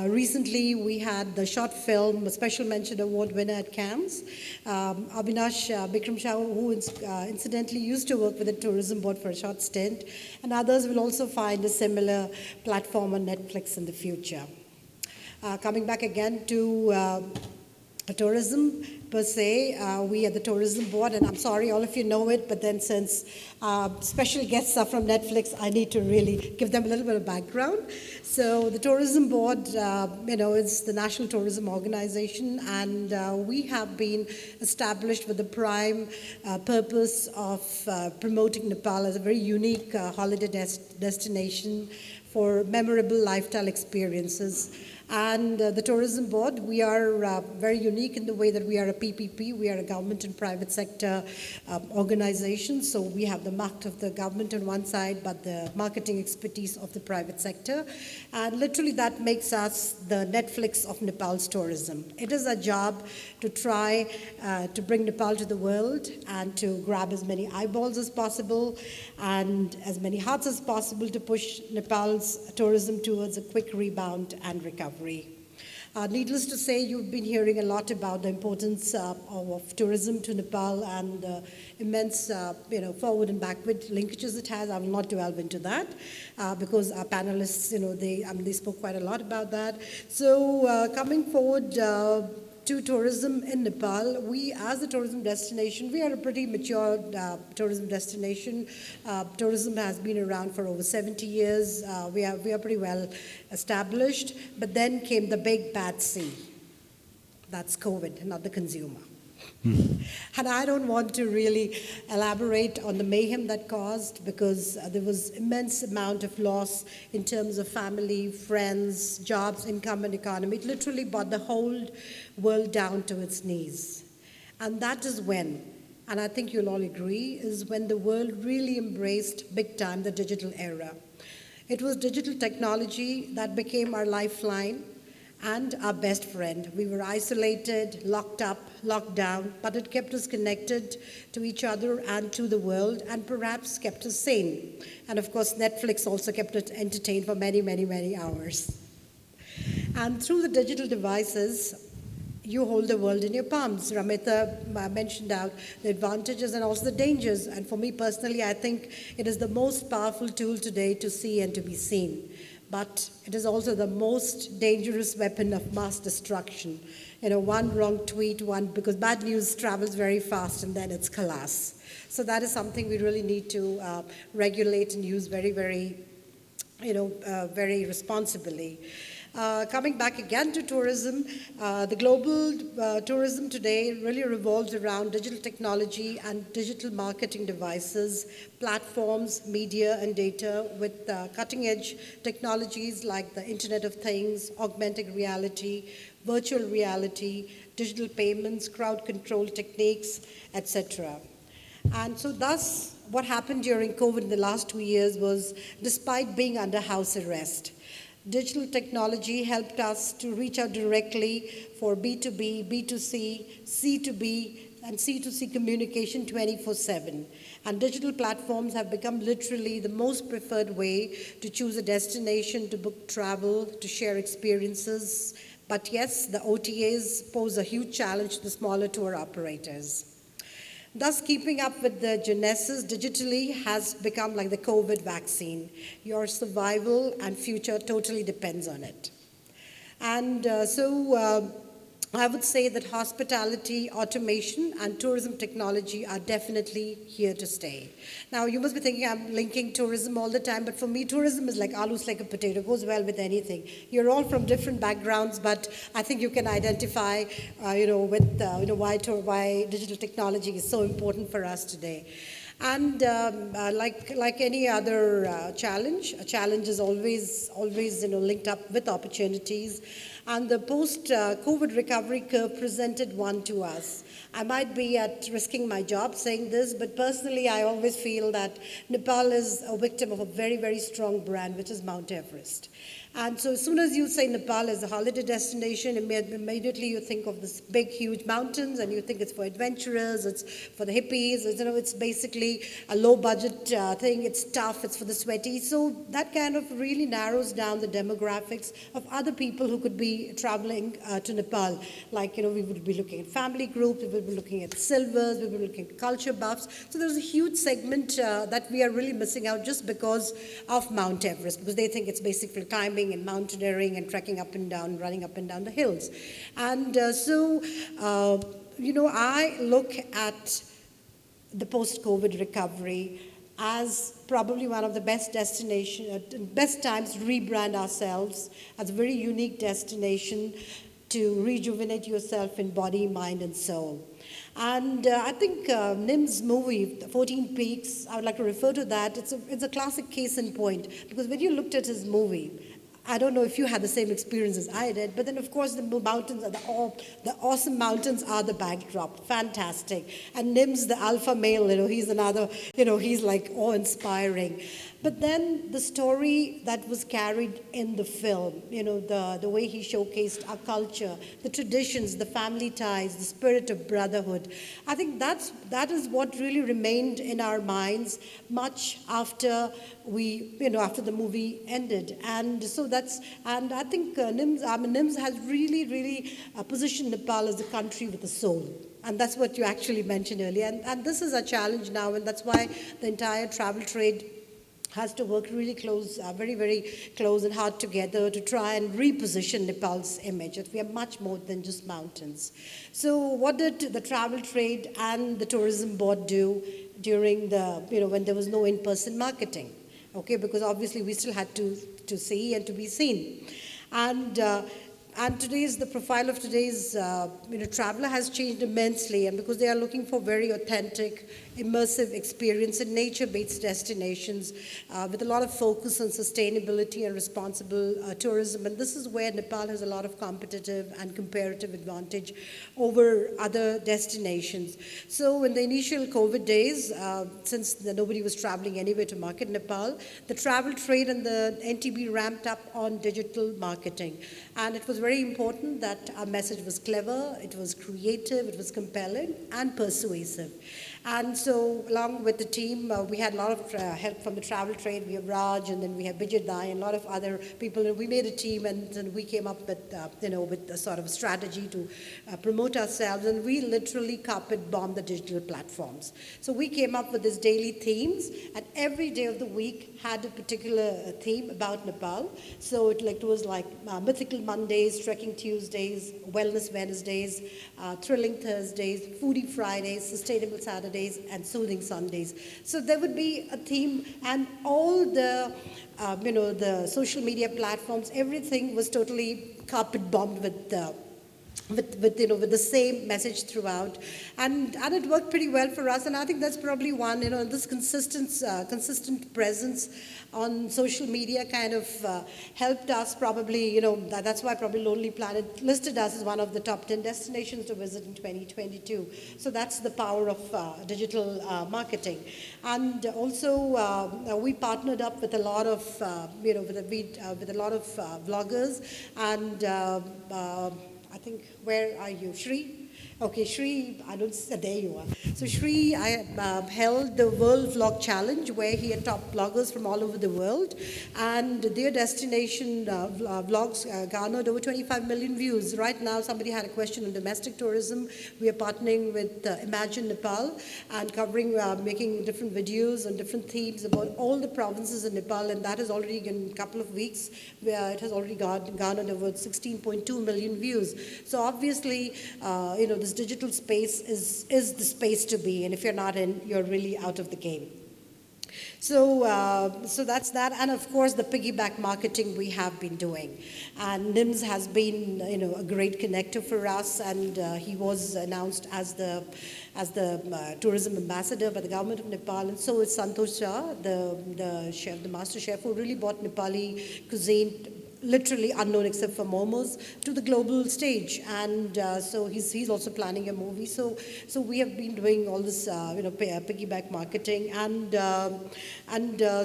Recently, we had the short film, a special mention award winner at Cannes, Avinash Bikram Shah, who incidentally used to work with the tourism board for a short stint, and others will also find a similar platform on Netflix in the future. Coming back again to tourism per se, we at the tourism board, and I'm sorry all of you know it, but then since special guests are from Netflix, I need to really give them a little bit of background. So the tourism board, is the National Tourism Organization, and we have been established with the prime purpose of promoting Nepal as a very unique holiday destination for memorable lifestyle experiences. And the tourism board, we are very unique in the way that we are a PPP. We are a government and private sector organization. So we have the market of the government on one side, but the marketing expertise of the private sector. And literally that makes us the Netflix of Nepal's tourism. It is our job to try to bring Nepal to the world and to grab as many eyeballs as possible and as many hearts as possible to push Nepal's tourism towards a quick rebound and recovery. Needless to say, you've been hearing a lot about the importance of tourism to Nepal and the immense, forward and backward linkages it has. I will not delve into that because our panelists, they spoke quite a lot about that. So coming forward to tourism in Nepal, we as a tourism destination, we are a pretty mature tourism destination. Tourism has been around for over 70 years. We are pretty well established, but then came the big bad C. That's COVID, not the consumer. And I don't want to really elaborate on the mayhem that caused, because there was immense amount of loss in terms of family, friends, jobs, income, and economy. It literally brought the whole world down to its knees. And that is when, and I think you'll all agree, is when the world really embraced big time the digital era. It was digital technology that became our lifeline and our best friend. We were isolated, locked up, locked down, but it kept us connected to each other and to the world, and perhaps kept us sane. And of course, Netflix also kept us entertained for many, many, many hours. And through the digital devices, you hold the world in your palms. Ramita mentioned out the advantages and also the dangers. And for me personally, I think it is the most powerful tool today to see and to be seen. But it is also the most dangerous weapon of mass destruction. One wrong tweet, because bad news travels very fast and then it's collapse. So that is something we really need to regulate and use very, very, very responsibly. Coming back again to tourism, the global tourism today really revolves around digital technology and digital marketing devices, platforms, media, and data with cutting-edge technologies like the Internet of Things, augmented reality, virtual reality, digital payments, crowd control techniques, etc. And so thus, what happened during COVID in the last 2 years was, despite being under house arrest, digital technology helped us to reach out directly for B2B, B2C, C2B, and C2C communication 24/7. And digital platforms have become literally the most preferred way to choose a destination, to book travel, to share experiences. But yes, the OTAs pose a huge challenge to the smaller tour operators. Thus, keeping up with the genesis digitally has become like the COVID vaccine. Your survival and future totally depends on it. And I would say that hospitality, automation, and tourism technology are definitely here to stay. Now, you must be thinking I'm linking tourism all the time, but for me, tourism is like alus like a potato, goes well with anything. You're all from different backgrounds, but I think you can identify, why digital technology is so important for us today. And like any other challenge, a challenge is always linked up with opportunities. And the post-COVID recovery curve presented one to us. I might be at risking my job saying this, but personally, I always feel that Nepal is a victim of a very, very strong brand, which is Mount Everest. And so as soon as you say Nepal as a holiday destination, immediately you think of this big, huge mountains, and you think it's for adventurers, it's for the hippies, it's basically a low-budget thing, it's tough, it's for the sweaty. So that kind of really narrows down the demographics of other people who could be traveling to Nepal. Like, we would be looking at family groups, we would be looking at silvers, we would be looking at culture buffs. So there's a huge segment that we are really missing out just because of Mount Everest, because they think it's basically climbing and mountaineering and trekking up and down, running up and down the hills. And I look at the post-COVID recovery as probably one of the best times to rebrand ourselves as a very unique destination to rejuvenate yourself in body, mind, and soul. And I think Nim's movie, 14 Peaks, I would like to refer to that. It's a classic case in point, because when you looked at his movie, I don't know if you had the same experience as I did, but then of course the mountains are the awesome mountains are the backdrop, fantastic. And Nim's the alpha male, he's another, he's like awe-inspiring. But then the story that was carried in the film, the way he showcased our culture, the traditions, the family ties, the spirit of brotherhood, I think that is what really remained in our minds much after after the movie ended. And so and I think Nims has really, really positioned Nepal as a country with a soul. And that's what you actually mentioned earlier. And this is a challenge now, and that's why the entire travel trade has to work really close, very, very close and hard together to try and reposition Nepal's image, that we are much more than just mountains. So what did the travel trade and the tourism board do during when there was no in-person marketing? Okay, because obviously we still had to see and to be seen. And the profile of today's traveler has changed immensely, and because they are looking for very authentic, immersive experience in nature-based destinations with a lot of focus on sustainability and responsible tourism. And this is where Nepal has a lot of competitive and comparative advantage over other destinations. So in the initial COVID days, since nobody was traveling anywhere to market Nepal, the travel trade and the NTB ramped up on digital marketing. And it was very important that our message was clever, it was creative, it was compelling, and persuasive. And so, along with the team, we had a lot of help from the travel trade. We have Raj, and then we have Bijay Dai, and a lot of other people. And we made a team, and then we came up with, with a sort of strategy to promote ourselves. And we literally carpet bombed the digital platforms. So we came up with these daily themes, and every day of the week had a particular theme about Nepal. So it was like mythical Mondays, trekking Tuesdays, wellness Wednesdays, thrilling Thursdays, foodie Fridays, sustainable Saturdays, and soothing Sundays. So there would be a theme, and all the the social media platforms, everything was totally carpet bombed with with the same message throughout, and it worked pretty well for us. And I think that's probably one, this consistent presence on social media kind of helped us probably, that's why probably Lonely Planet listed us as one of the top 10 destinations to visit in 2022. So that's the power of digital marketing. And also we partnered up with a lot of, with a lot of vloggers, and I think, where are you? Shri? Okay, Shri, there you are. So Shri held the World Vlog Challenge, where he had top bloggers from all over the world, and their destination vlogs garnered over 25 million views. Right now, somebody had a question on domestic tourism. We are partnering with Imagine Nepal and covering, making different videos on different themes about all the provinces in Nepal, and that has already, in a couple of weeks, it has already garnered over 16.2 million views. So obviously, this digital space is the space to be, and if you're not in, you're really out of the game. So, so that's that, and of course the piggyback marketing we have been doing, and NIMS has been, a great connector for us, and he was announced as the tourism ambassador by the government of Nepal, and so is Santosh Shah, the chef, the master chef, who really brought Nepali cuisine, literally unknown except for momos, to the global stage. And so he's also planning a movie. So we have been doing all this piggyback marketing, and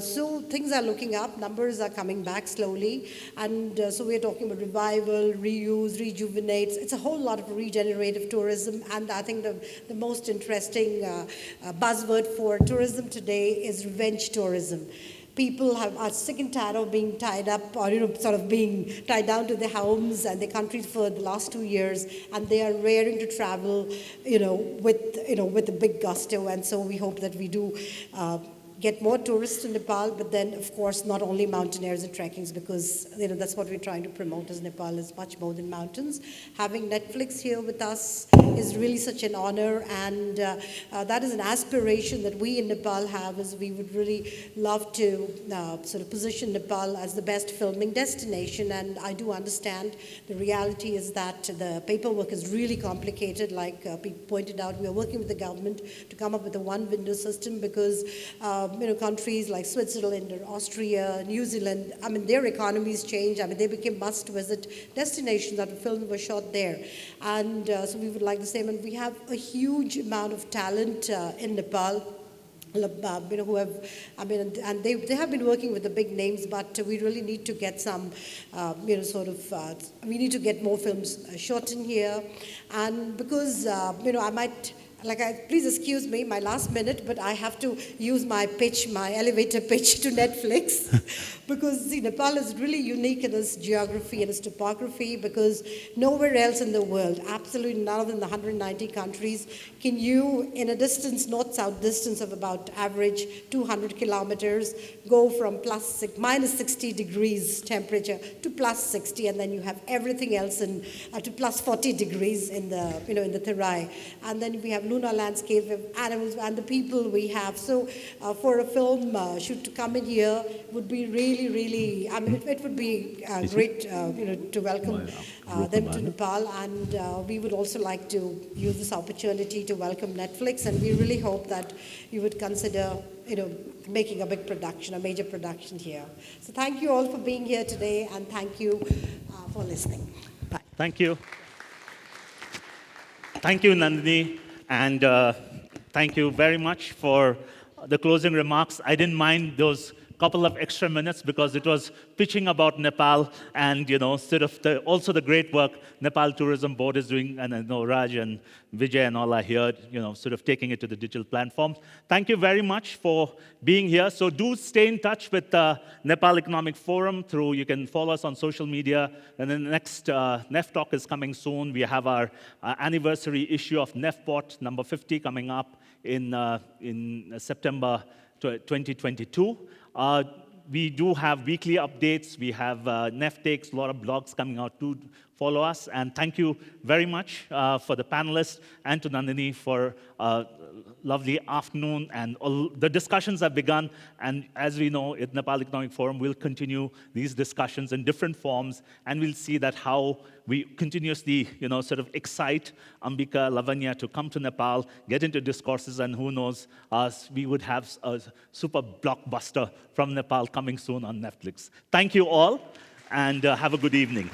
so things are looking up. Numbers are coming back slowly, and so we are talking about revival, reuse, rejuvenates. It's a whole lot of regenerative tourism, and I think the most interesting buzzword for tourism today is revenge tourism. People are sick and tired of being tied up, or sort of being tied down to their homes and their countries for the last 2 years, and they are raring to travel, with a big gusto. And so we hope that we do get more tourists to Nepal, but then, of course, not only mountaineers and trekkings, because that's what we're trying to promote, as Nepal is much more than mountains. Having Netflix here with us is really such an honor, and that is an aspiration that we in Nepal have, is we would really love to sort of position Nepal as the best filming destination. And I do understand the reality is that the paperwork is really complicated. Like people pointed out, we are working with the government to come up with a one-window system, because countries like Switzerland or Austria, New Zealand, their economies changed. They became must-visit destinations after films were shot there. And so we would like the same. And we have a huge amount of talent in Nepal, who have, and they have been working with the big names, but we really need to get some, we need to get more films shot in here. And because, I might, please excuse me, my last minute, but I have to use my elevator pitch to Netflix, because Nepal is really unique in its geography and its topography, because nowhere else in the world, absolutely none of the 190 countries, can you, in a distance, north-south distance of about average 200 kilometers, go from minus 60 degrees temperature to plus 60, and then you have everything else to plus 40 degrees in the, in the Terai. And then we have lunar landscape, animals, and the people we have. So for a film shoot to come in here would be really, really, it would be great, to welcome them to Nepal. And we would also like to use this opportunity to welcome Netflix, and we really hope that you would consider, making a big production, a major production here. So thank you all for being here today, and thank you for listening. Bye. Thank you. Thank you, Nandini. And thank you very much for the closing remarks. I didn't mind those couple of extra minutes, because it was pitching about Nepal and, sort of also the great work Nepal Tourism Board is doing. And I know Raj and Vijay and all are here, sort of taking it to the digital platforms. Thank you very much for being here. So do stay in touch with Nepal Economic Forum you can follow us on social media. And then the next Neftalk is coming soon. We have our anniversary issue of Nefport number 50 coming up in September 2022. We do have weekly updates. We have Neftalks, a lot of blogs coming out to follow us. And thank you very much for the panelists and to Nandini for a lovely afternoon. And all the discussions have begun. And as we know, at Nepal Economic Forum, we'll continue these discussions in different forms. And we'll see that how we continuously, sort of excite Ambika, Lavanya to come to Nepal, get into discourses, and who knows, we would have a super blockbuster from Nepal coming soon on Netflix. Thank you all, and have a good evening.